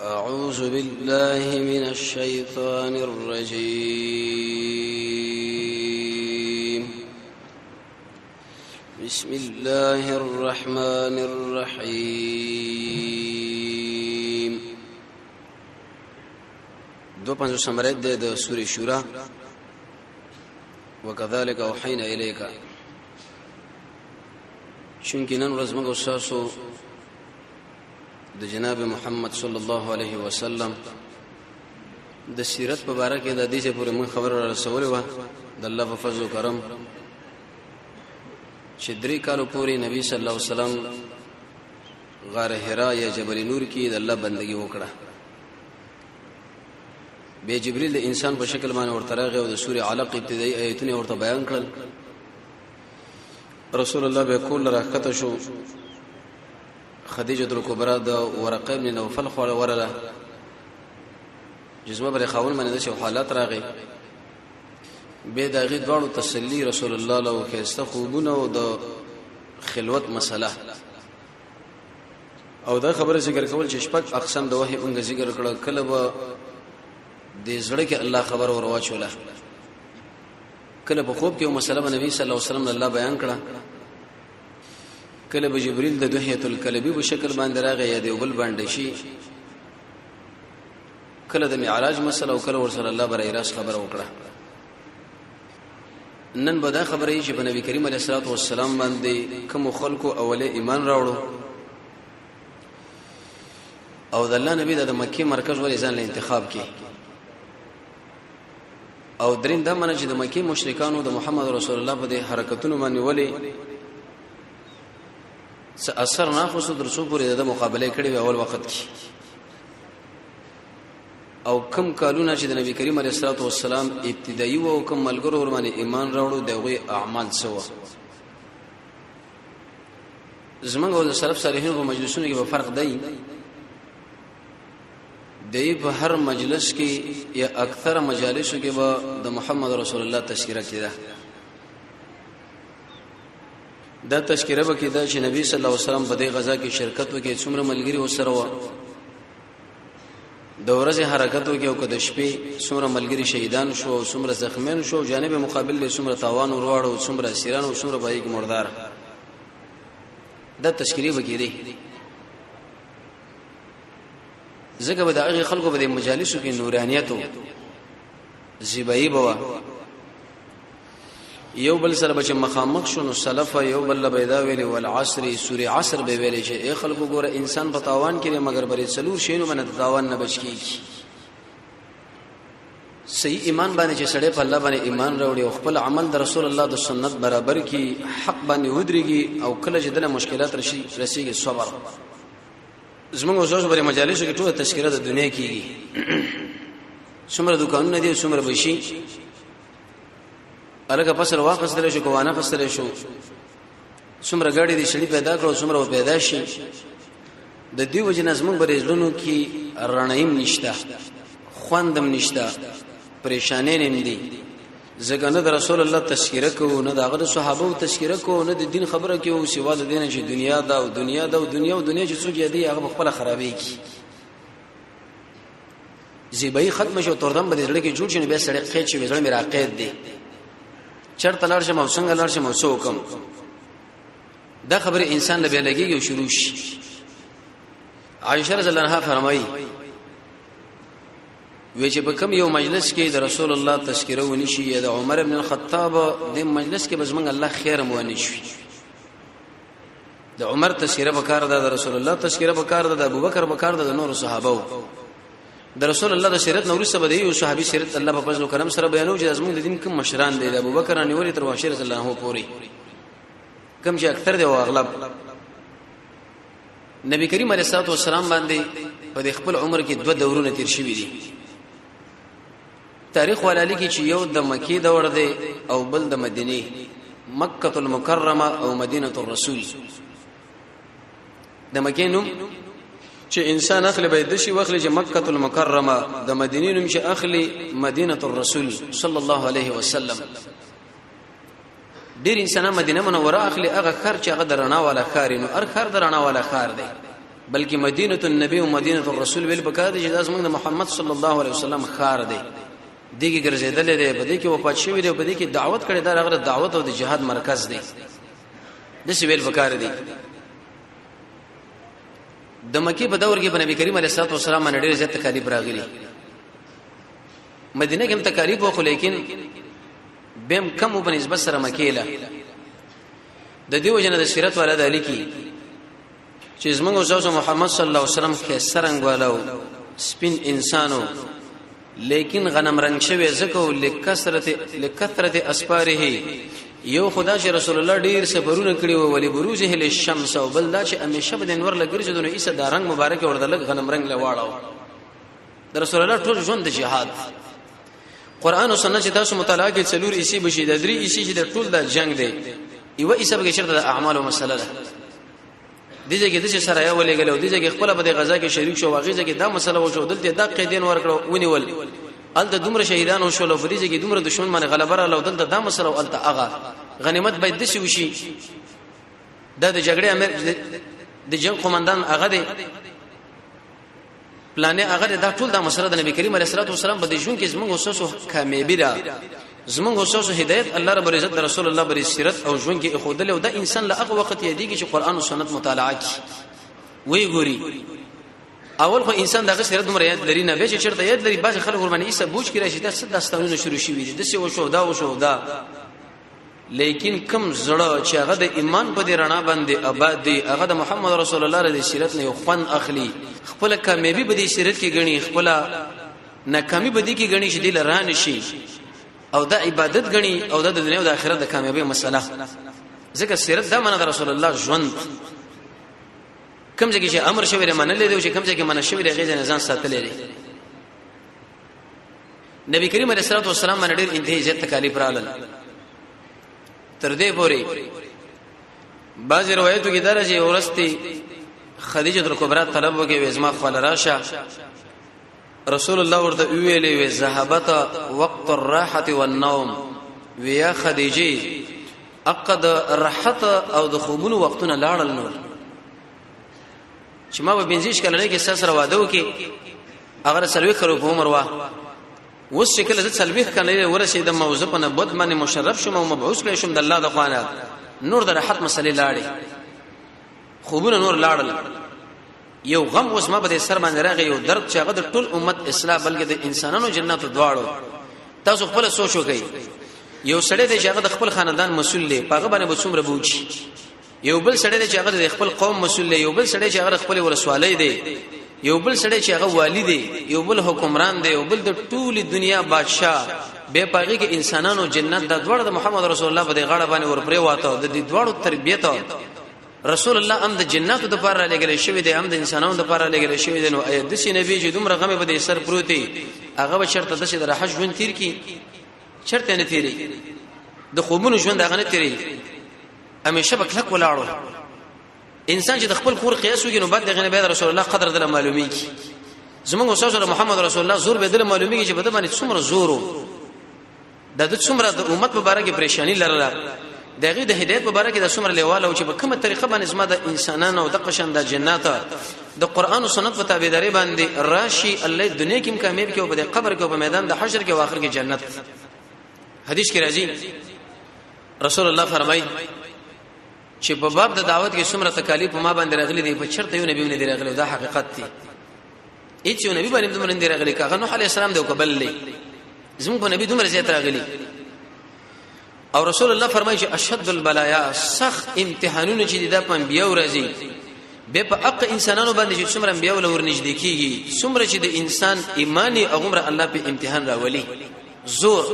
أعوذ بالله من الشيطان الرجيم. بسم الله الرحمن الرحيم. دو پنځو سمرات د سورې شورا. وكذلك أوحينا إليك. چونکه نن ورځ موږ تاسو د جناب محمد صلی الله علیه وسلم د سیرت په اړه کې د دې څخه پوره موږ خبر را رسولې و د الله په فضل او کرم چې درې کالو پورې نبی صلی الله علیه وسلم غار حرا یا جبل نور کې د الله بندگی وکړه. به جبريل د انسان په شکل باندې ورته راغی او د سورې علق ابتدایي آیتونه ورته بیان کړل. رسول الله به کول راکته شو. خدیجه الکبرى د ورقه بن نوفل خوړه ورله جسمه بر خاون باندې د حالات راغی. به دغه دوړو تسلی رسول الله له کېسته خوبونه او د خلوت مسله او دا خبره ذکر کول چې شپږ اقسام د وحی اونګه ذکر کړه. کله به د زړه کې الله خبر ور واچوله، کله په خوب کې یو مسله نبی صلی الله علیه وسلم الله بیان کړه، کله به جبريل د دحیه الکلبی په شکل باندې راغی یا د بل باندې شي، کله د معراج مسله او کله ورسره الله برای راس خبر وکړه. نن به دا خبرې چې په نبی کریم علیه الصلاه والسلام باندې کوم خلکو اوله ایمان راوړو او د الله نبی د مکه مرکز ولې ځان له انتخاب کې او درین دا منه چې د مکه مشرکانو د محمد رسول الله په دې حرکتونو باندې ولې څه اثر نه خو درسو پورې د مقابله کړي اول وخت کې او کم کالونه چې د نبی کریم علیه الصلاه والسلام ابتدایي او کم ملګرو ور باندې ایمان راوړو دغه اعمال سوا. زمونږ او د سلف صالحین په مجلسونو کې به فرق دی. دی په هر مجلس کې یا اکثر مجالسو کې به د محمد رسول الله تذکرہ کیده. دا تذکرہ به کیده چې نبی صلی الله علیه وسلم په دې غزا کې شرکت وکړي، څومره ملګری وسره و، د ورځې حرکت وکړي او د شپې څومره ملګری شهیدان شو، څومره زخمیان شو، جانب مقابل له څومره تاوان ورواړو، څومره اسیران او څومره بایګ مردار. دا تذکرې به کیده. زګه به دغه خلکو په مجالسو کې نورانیت او زیبایی بوا یو بل سره بچ مخامخ شونو سلف یو بل بيدا ویلي والعصر سوره عصر به ویلي چې اے خلکو ګوره انسان په تاوان کې مگر بری څلور شینو باندې تاوان نه بچ کیږي. صحیح ایمان باندې چې سړی په الله باندې ایمان راوړي او خپل عمل د رسول الله د سنت برابر کی حق باندې ودرېږي او کله چې دنه مشکلات رسیږي صبر. زموږ اوسه په مجالسو کې ټول تذکرہ د دنیا کیږي. څومره دکانونه دي، څومره بشي الګه پسر واخستل شو، کوانه خستل شو، څومره غاډي دي شړې پیدا کړو، څومره پیدا شي. د دې وجه نظم برېزلونو کې رڼایم نشته، خواندم نشته، پریشانې نه دي. زګنه د رسول الله تذکرہ کو، نه دغه صحابه تذکرہ کو، نه د دین خبره کې او سیوا د دین چې دنیا دا او دنیا دا او دنیا او دنیا چې څوک یې هغه خپل خرابې کی. زیبای ختم شو، تردم به دړه کې جوړ شنه به سړی خېچ وي، ځړ مې راقید دي چرته لار شم او څنګه لار شم او څوکم. دا خبره انسان له به لګي او شروع شي. عائشہ رضی الله عنها فرمایي وی چې په کوم یو مجلس کې د رسول الله تذکرہ ونی شي یا د عمر بن الخطاب د مجلس کې بزمن الله خیر مو ونی شي. د عمر تذکرہ وکړه د رسول الله تذکرہ وکړه د ابوبکر وکړه د نور صحابه د رسول الله د سیرت نور سره دی او صحابي سیرت الله په فضل او کرم سره بیانو چې زموږ د دین کوم مشران دي. د ابوبکر انوري تر واشر رضی الله عنه پوری کوم چې اکثر دی او اغلب نبی کریم علیه الصلاه والسلام باندې په خپل عمر کې دوه دورونه تیر شوي دي. تاریخ ولالي کې چې یو د مکی دور دی او بل د مدینه، مکه المکرمه او مدینه الرسول. د مکه نوم چې انسان اخلي به د شي واخلي چې مکه المکرمه، د مدینه نوم چې اخلي مدینه الرسول صلی الله علیه وسلم. ډیر انسان مدینه منوره اخلي هغه خر چې هغه درنا والا خار نو ار خر درنا والا خار دی. بلکې مدینه النبی او مدینه الرسول ویل پکاره چې دا زمونږ د محمد صلی الله علیه وسلم خار دی دیګي ګرځیدل دی په دې کې وفات شوی دی په دې کې دعوت کړي دا هغه دعوت او د جهاد مرکز دی د سی ویل پکاره دی د مکی په دور کې په نبی کریم علیه الصلاه والسلام باندې ډېر زیات تکالیف راغلي مدینه کې هم تکالیف وو لیکن بهم کم په نسبت سره مکی له د دې وجنه د سیرت والا د لیکي چې زموږ استاد محمد صلی الله علیه وسلم کې سرنګ والو سپین انسانو لیکن غنم رنگ شوی زکو لکثرت اسفاره یو خدا چې رسول الله ډیر سفرونه کړی وو ولی بروزه للشمس او بل دا چې همیشه د انور لګرځي دونه ایسه دا رنگ مبارک ورته لګ غنم رنگ لواړو د رسول الله ټول ژوند د جهاد قران او سنت چې تاسو مطالعه کې څلور ایسی بشي د درې ایسی چې د ټول د جنگ دی یو ایسه به شرط د اعمال او مسله ده دغه کې د سره یو ولګلو دغه خپل په غزا کې شریک شو واغې کې دا مسله وشو دلته دا قیدین ورکړو ونیول الته دومره شهیدان او شول فریضه کې دومره دشمن باندې غلبه را لو دلته دا مسله او الته هغه غنیمت باید د شي وشي دا د جګړې امر د جنگ قومندان هغه دی پلان هغه دا ټول دا مسله د نبی کریم علیه الصلاه والسلام په دې ژوند کې زموږ اوسو کامیابی را زموږ اوسو هدایت الله رب العزت رسول الله بری سیرت او ژوند کې خودله او دا انسان له هغه وخت یادېږي چې قران او سنت مطالعه کوي وی ګوري اول خو انسان دغه سیرت دومره یاد لري نه به چې چرته یاد لري بعض خلک ورمنې ایسه بوج کې راشي دا څه داستانونه شروع شي وي د څه وشو دا لیکن کم زړه چې هغه د ایمان په دې رڼا باندې آباد دی هغه د محمد رسول الله رضی سیرت نه یو خوان اخلي خپل کامیابی په دې سیرت کې غني خپل ناکامي په دې کې غني چې دل ران شي او دا عبادت غني او د دنیا او د آخرت د کامیابی مسله ځکه سیرت دا منه رسول الله ژوند کوم ځکه چې امر شوی دی منل دی او چې کوم ځکه منل شوی دی غیظ نه ځان ساتلې دی نبی کریم علیه الصلاه والسلام باندې ډېر انتهایی زیات تکالیف راغلل تر دې پورې بعض روایتو کې درجه ورستي خدیجه کبرا طلب وکي وزما خپل راشه رسول الله ورته ویلې وی ذهبت وقت الراحه والنوم ويا خدیجه اقد راحت او د خوبونو وختونه لاړل نور چې ما به بنزیش کله کې سره واده وکي اگر سلوي خرو په عمر وا وس شکل د سلوي کنه ورسې د موضوع په نبوت باندې مشرف شوم او مبعوث کړم شوم د الله د خوانه نور د راحت مسلې لاړې خوبونه نور لاړل یو غم اوس ما په سر باندې راغی یو درد چې هغه د ټول امت اصلاح بلکې د انسانانو جنت دواړو تاسو خپل سوچ وکړئ یو سړی دی چې هغه د خپل خاندان مسؤل دی هغه باندې څومره بوجي یو بل سړی دی چې هغه د خپل قوم مسؤل دی یو بل سړی چې هغه خپل ورسوالۍ دی یو بل سړی چې هغه والی دی یو بل حکمران دی یو بل د ټول دنیا بادشاہ به پاږي کې انسانانو جنت د دوړ د محمد رسول الله په غاړه باندې ورپرې واته د دې دوړو تربيت رسول الله هم د جناتو د پاره لګل شوی دی هم د انسانانو د پاره لګل شوی دی نو اې د سي نبی چې دومره غمه به سر پروتي هغه به شرط د شه د حج ژوند تیر کی شرط نه تیری د خوبونو ژوند هغه نه تیری همیشه بکلک ولاړو انسان چې د خپل کور قیاس وکړي نو بعد دغه نه رسول الله قدر د معلومی کی زموږ استاد محمد رسول الله زور به د معلومی کی چې بده باندې څومره زورو د څومره د امت مبارکه پریشانی لرله دغه د هدایت مبارکه د څومره لیواله او چې په کومه طریقه باندې زما د انسانانو د قشن د جنات د قران او سنت په تابعداري باندې راشي الله دنیا کې کامیاب کې او په قبر کې او په میدان د حشر کې او اخر کې جنت حدیث کې راځي رسول الله فرمایي چې په باب د دعوت کې څومره تکالیف ما باندې راغلي دي په چرته یو نبی نه راغلي دا حقیقت دی هیڅ یو نبی باندې دومره نه راغلي کاغه نوح علی السلام دی او قبل لې زموږ نبی دومره زیات راغلي او رسول الله فرمایي چې اشد البلايا سخت امتحانونه چې د انبیاء راځي به په حق انسانانو باندې چې څومره انبیاء ولور نږدې کیږي څومره چې د انسان ایمانی هغه الله په امتحان راولي زور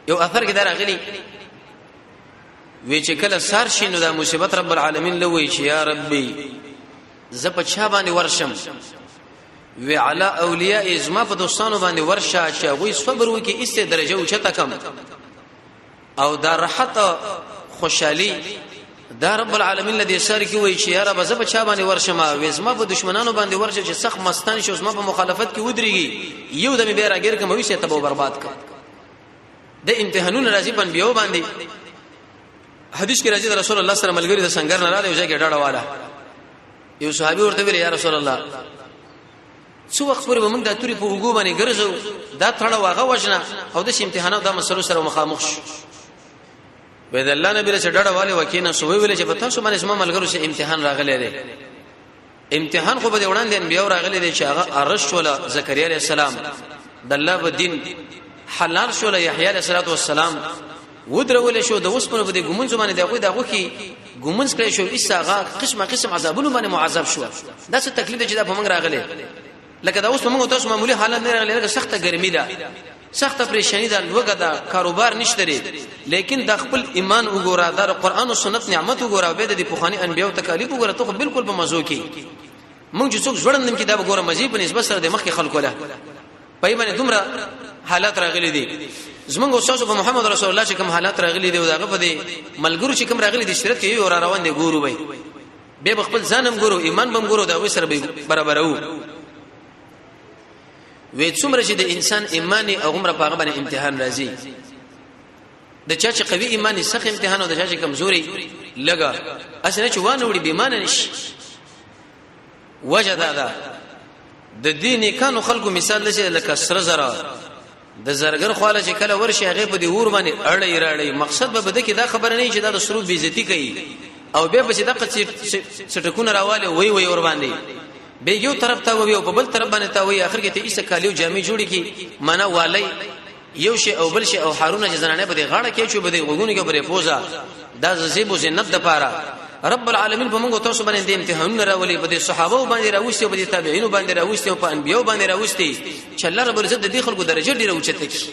یو اثر کې دا راغلي وی چې کله سار شینو د مصیبت رب العالمین لوي چې یا ربي ز په چا باندې ورشم وی علی اولیاء ازما په دوستانو باندې ورشه چې غوي صبر وکي ایسته درجه او چته کم او دا راحت خوشحالي دا رب العالمین لدی سر کی وی چې یا رب ز په چا باندې ورشم وی ازما په دشمنانو باندې ورشه چې سخت مستان شي ازما په مخالفت کې ودرېږي یو د می بیره غیر کوم وی شه تبو برباد کړ د امتحانونو راځي بن بیو باندې حدیث کې راځي رسول الله صلی الله علیه وسلم د څنګه نه راځي چې ډاډه والا یو صحابي ورته ویل یا رسول الله څو وخت پورې موږ د توري په وګو باندې ګرځو دا تړه واغه وژنه او د امتحانات د مسلو سره مخامخ شو وې د الله نبی له ډډه والے وکینه سوې ویل چې په تاسو باندې اسمه ملګرو سره امتحان راغلی دی امتحان خو به وړاندې انبیاء راغلي دي چې هغه ارش ولا زکریا علیہ السلام د الله په دین حلال شو له یحیی علیہ السلام ودرول شو د وسپنه په دې ګمون زمانه دغه کې ګمون کړی شو ایساغه قسم عذابونه باندې معذب شو دا څه تکلیف دی چې دا په موږ راغلي لکه دا اوس موږ تاسو معمولی حالت نه راغلي لکه سخته ګرمي ده سخته پریشانی ده لوګه ده کاروبار نشته لري لیکن د خپل ایمان وګوره د قرآن او سنت نعمت وګوره به د پوخانی انبیو تکالیف وګوره ته بالکل په مزو کې موږ چې څوک ژوندم کې دا وګوره مزي په نسبت سره د مخکې خلکو له پای باندې دومره حالات راغلي دي زمونږ استاد په محمد رسول الله چې کوم حالات راغلي دي داغه په دې ملګرو چې کوم راغلي دي شرط کې یو را روان دي ګورو وي به خپل ځانم ګورو ایمان بم ګورو دا وې سره به برابر وو وې څومره چې د انسان ایمانی او عمره په هغه باندې امتحان راځي د چا چې قوي ایمانی سخت امتحان او د چا چې کمزوري لګا اسنه چې وانه وړي بیمانه نشي وجه دا د دین کانو خلکو مثال لشه لکه سر زرا د زرګر خواله چې کله ورشي هغه په دې ور باندې اړې راړې مقصد به بده کې دا خبره نه چې دا د سرود بیزتی کوي او به په دې څټکونه راواله وای ور باندې به یو طرف ته وي او په بل طرف باندې ته وي اخر کې ته ایسه کالیو جامې جوړي کی معنا والی یو شی او بل شی او هارونه چې زنانه په دې غاړه کې چې په دې غوګونو کې پرې پوزا دا زیبو زینت د پاره رب العالمین په موږ تاسو باندې امتحانونه راولي په دې صحابه باندې راوستي په دې تابعین باندې راوستي او په انبیو باندې راوستي چې الله رب العزت د دې خلکو درجه ډیره اوچته کړي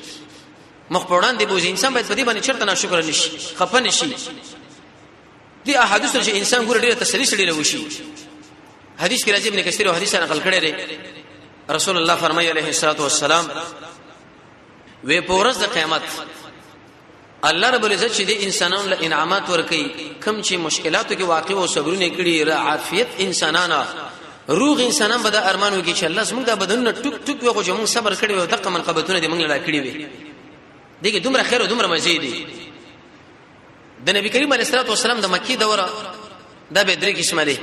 مخپړان دی بوز انسان باید په دې باندې چرته ناشکر نشي خفه نشي دي احادیث چې انسان ګور ډیره تسلی سره وشي حدیث کې راځي ابن کثیر او حدیث نقل کړی دی رسول الله فرمایي علیه الصلاه والسلام وې په ورځ د قیامت الله رب العزت چې د انسانانو له انعامات ورکي کم چې مشکلاتو کې واقع او صبرونه کړي را عافیت انسانانه روغ انسانان به د ارمانو کې چې الله زموږ د بدن ټک ټک وغو چې موږ صبر کړی او دغه منقبتونه دې موږ لا کړی وي دغه دومره خیر او دومره مزید دي د نبی کریم علیه الصلاه والسلام د مکی دوره دا به درې قسمه دي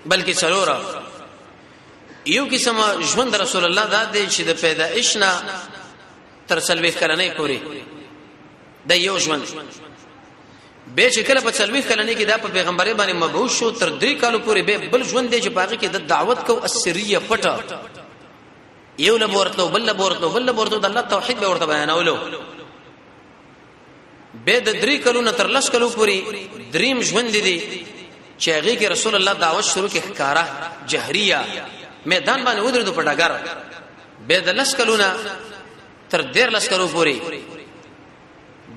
بلکې څلور یو قسم ژوند رسول الله دا دی چې د پیدائش نه تر څلويخ کلنې پورې د یو ژوند به چې کله په څلويخ کلنې کې دا په پیغمبري باندې مبعوث شو تر 3 کالو پورې به بل ژوند دی چې باغ کې د دعوت کو اسریه پټه یو لبورتلو بل لبورتلو د الله توحید به ورته بیانولو به د 3 کلو نه تر 10 کلو پورې دریم ژوند دی چې هغه کې رسول الله دعوت شروع کې ښکارا جهريه میدان باندې ودرېدو په ډګر به د 10 کلو نه تر 13 کلو پورې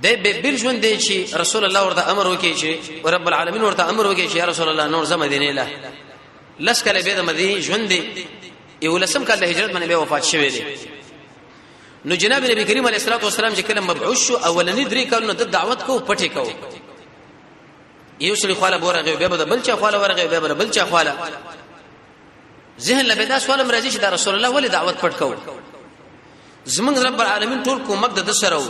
د به بل ژوند دی چې رسول الله ورته امر وکړي چې رب العالمین ورته امر وکړي چې یا رسول الله نور زم مدینه له لس کله به د مدینه ژوند دی یو لسم کله هجرت باندې به وفات شوی دی نو جناب نبی کریم علیه الصلاه والسلام چې کله مبعوث شو اولنی 3 کلونو د دعوت کو پټه کو یو شری خاله بورغه به بل چا خاله ورغه به بل چا خاله ذهن لبدا سوال مرضی چې د رسول الله ولې دعوت پټ کو زمونږ رب العالمین ټول کومک د سره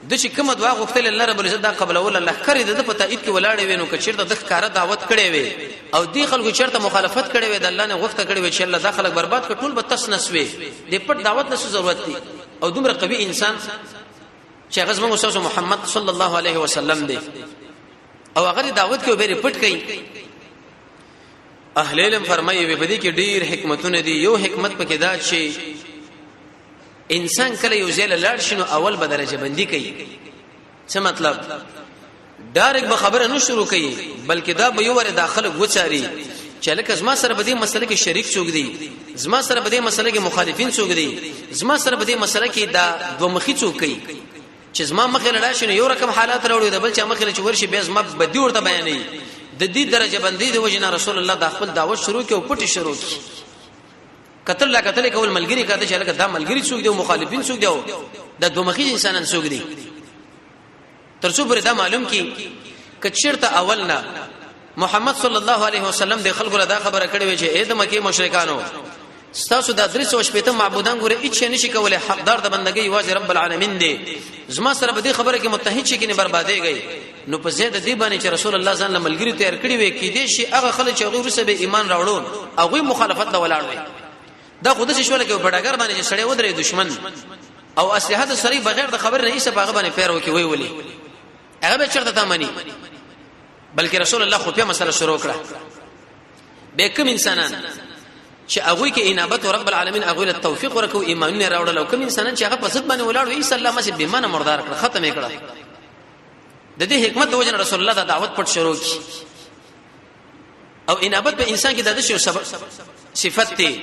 د چې کوم دعا غوښتل الله رب العزت دا قبل ول الله کړی د په تایید کې ولاړې وینو که چیرته د ښکارا دعوت کړي وي او دی خلکو چیرته مخالفت کړي وي د الله نه غوښته کړي وي چې الله دا خلک برباد کړي ټول به تسنس وي د پټ دعوت نه ضرورت دي او دومره قوي انسان چې هغه زموږ استاد محمد صلی الله علیه وسلم دی او هغه دعوت کې به پټ کړي اهل علم فرمایي به دې کې ډیر حکمتونه دي یو حکمت پکې دا چې انسان کله یو ځای لاړ شنو اول به درجه بندي کوي څه مطلب ډایرک به خبره نه شروع کوي بلکې دا به یو ور داخله وچاري چې لکه زما سره په دې مسله کې شریک څوک دي زما سره په دې مسله کې مخالفین څوک دي زما سره په دې مسله کې دا دوه مخې څوک کوي چې زما مخې لاړ شنو یو رقم حالات راوړي د بل چا مخې چې ورشي به زما بدی ورته بیانې د دې درجه بندي د وجنه رسول الله د خپل دعوت شروع کې او پټي شروع کی قتل لا قتل کول ملګری کاته چې لکه دا ملګری څوک دی او مخالفین څوک دی دا دوه مخې انسانان څوک دي ترڅو پر دا معلوم کی کچرته اولنا محمد صلی الله علیه وسلم د خلکو دا خبره کړې و چې اې د مکه مشرکانو ستاسو د 315 معبودان ګوره هیڅ نشي کولای حقدار د بندګۍ واځي رب العالمین دی زما سره به دې خبره کې متحد شي کې نه بربادېږي نو په زید دی باندې چې رسول الله صلی الله علیه وسلم ملګری تیار کړی وي کې دي شي هغه خلک چې هغه رسې به ایمان راوړون هغه مخالفت لا ولاړ وي دا خود شي شول کې بډاګر باندې چې سړی ودرې دشمن او اسلحه د سړی بغیر د خبر نه ایسه باغ باندې پیر وکي وی ولي هغه به چرته تامني بلکې رسول الله خو په مسله شروع کړه به کوم انسانان چې هغه کې انابت رب العالمین هغه له توفیق ورکو ایمان نه راوړل او کوم انسانان چې هغه په صد باندې ولاړ وي صلی الله علیه وسلم به معنی مردار کړ ختم یې کړ د دې حکمت د وجه رسول الله دا دعوت پټ شروع کی او انابت په انسان کې د دې سبب صفت دی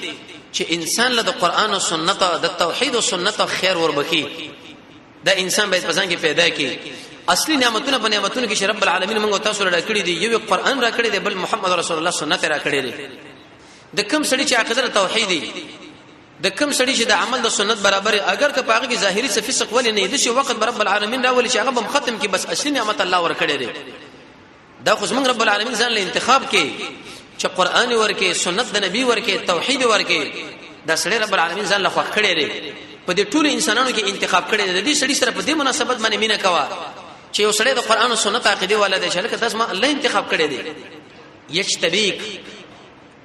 چې انسان له قرآن او سنت د توحید او سنت خیر وربکی دا انسان باید پسان کې پیدا کی اصلي نعمتونه په نعمتونو کې رب العالمین موږ تاسو را کړی دی یو قرآن را کړی دی بل محمد رسول الله سنت را کړی دی د کوم سړي چې عقیده توحید دی د کوم سړي چې د عمل د سنت برابر اگر که پاغه کې ظاهري څه فسق ولې نه دي شي وخت رب العالمین راولي چې هغه بم ختم کی بس اصلي نعمت الله ور کړی دی دا خو موږ رب العالمین ځان له انتخاب کې چې قرآن ورکه سنت د نبی ورکه توحید ورکه دا سړي رب العالمین ځان له خو کړی دی په دې ټول انسانانو کې انتخاب کړی دی د دې سړي سره په دې مناسبت باندې مینه کوا چې یو سړی د قرآن او سنت عقیده والا دی چې لکه تاسو ما الله انتخاب کړی دی یجتبیک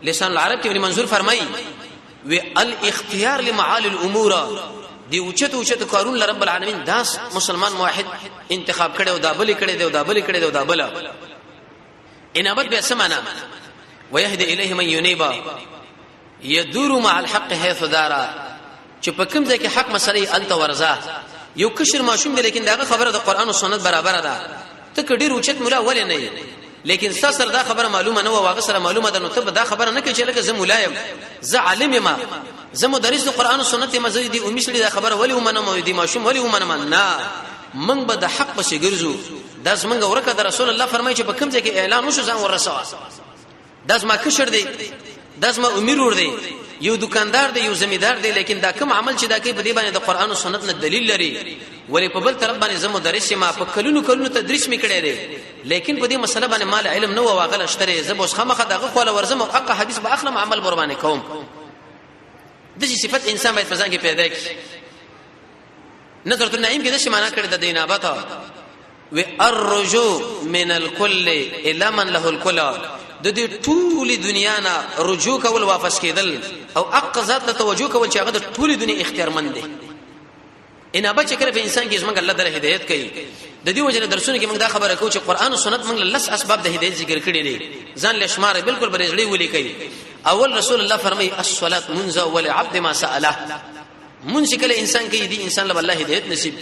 لسان العرب کې ابن منظور فرمایي و الاختيار لمعالي الامور دی اوچته کارون رب العالمین داس مسلمان موحد انتخاب کړي او دا بلی کړي دی او دا بلی کړي دی او دا بل انابت به سمانا ويهدي اليه من ينيب يدور مع الحق حيث دار چې په کوم ځای کې حق مسلې الته ورزه یو کشر ماشوم دی لیکن داغه خبره د قران او سنت برابر ده ته کډیر اوچت مولا ولې نه لیکن سر دا خبره معلومه نه و واغه سره معلومه ده نو ته دا خبره نه کوي چې لکه زه مولایم زه عالم یم زه مدرس د قران او سنت مزید او مشړي دا خبره ولې ومنه مو دي ماشوم ولې ومنه نه من به د حق په شګرزو دا زمونږ ورکه د رسول الله فرمایي چې په کوم ځای کې اعلان وشو ځان ورسوا دا زما کشر دی دا زما امیر ور دی یو دکاندار دی یو زمیدار دی لیکن دا کوم عمل چې دا کوي په دې باندې د قران او سنت نه دلیل لري ولی په بل طرف باندې زمو مدرس ما په کلونو تدریس میکړی دی لیکن په دې مسله باندې مال علم نه واغله شتره زبوس خمخه دغه خوله ورزم او حق حدیث به اخلم عمل قربانه کوم د دې صفت انسان باید فزان کې پیدا کی نظرۃ النعیم کې د شمانه کړی د دینابت و الرجوع من الكل الى من له الكل د دې ټول دنیا نه رجوع کول واپس کېدل او اقصات ته توجه کول چې هغه د ټول دنیا اختیارمند دي انابه چې کړه په انسان کې زمونږ الله تعالی هدایت کوي د دې وجه درسونه کې موږ دا خبره کوو چې قران او سنت موږ لس اسباب د هدایت ذکر کړي دي ځان له شمار بالکل برېړې ولي کوي اول رسول الله فرمایي الصلاه منذ اول عبد ما ساله من شکل انسان کې دي انسان له الله هدایت نصیب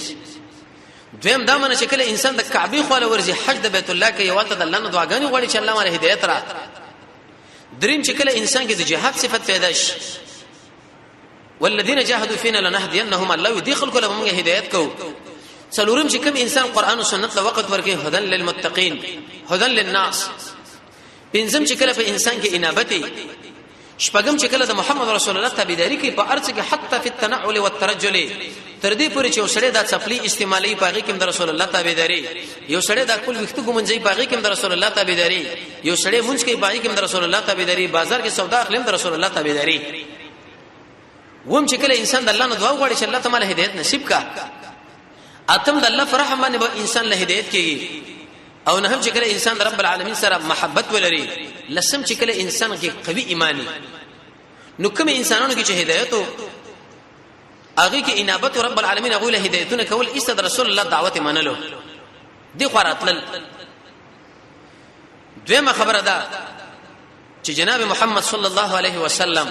دویم دا منه شکل انسان د کعبه خو له ورزي حج د بیت الله کې یو ته الله نه دعاګانې غواړي چې الله مله هدایت را دریم شکل انسان کې د جهاد صفت پیدا شي والذین جاهدوا فينا لنهدينهم الله يدخل كل من هدایت کو څلورم چې کوم انسان قران او سنت له وخت ورکه هدن للمتقین هدن للناس پنځم چې کله په انسان کې انابت شپږم چې کله د محمد رسول الله تابعداري کوي په ارڅ کې حتی فی التنعل والترجل تر دې پورې چې وسړی د چپلی استعمالي پاغي کې د رسول الله تابعداري یو سړی د خپل وخت ګمنځي پاغي کې د رسول الله تابعداري یو سړی مونږ کې پاغي کې د رسول الله تابعداري بازار کې سودا اخلم د رسول الله تابعداري ووم چې کله انسان د الله نه دعا وغواړي چې الله تعالی هدایت نصیب کا اتم د الله فرح باندې به انسان له هدایت کېږي او نه هم چې کله انسان رب العالمین سره محبت ولري لسم چې کله انسان کې قوي ایمانی نو کوم انسانانو کې چې هدایت هغه کې انابت رب العالمین هغه له هدایتونه کول استد رسول الله دعوت منلو دی خوراتل دویمه خبره ده چې جناب محمد صلی الله علیه وسلم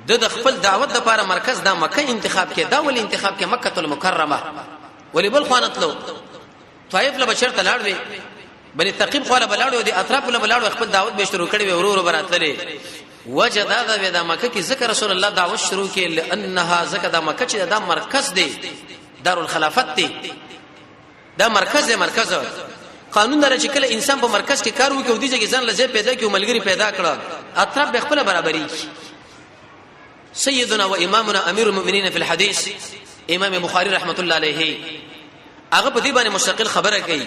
د خپل دعوت لپاره مرکز دا مکه انتخاب کې دا ول انتخاب کې مکه المکرمه ولی بل خوانتلو طائف له بشر تلاړ وی بني ثقيب خو له بلاړو دي اطراف له بلاړو خپل دعوت به شروع کړي ورور براتلې وجدا دا مکه کې ذکر رسول الله دعوت شروع کړي لانها ذکر دا مکه چې دا مرکز دی دار الخلافت دی دا مرکز قانون در چې کله انسان په مرکز کې کار وکړي او دې ځای ځان لږه پیدا کړي او ملګری پیدا کړه اطراف به خپل برابرۍ سيدنا وامامنا امير المؤمنين في الحديث امام بخاري رحمه الله عليه هغه په دې باندې مستقل خبره کوي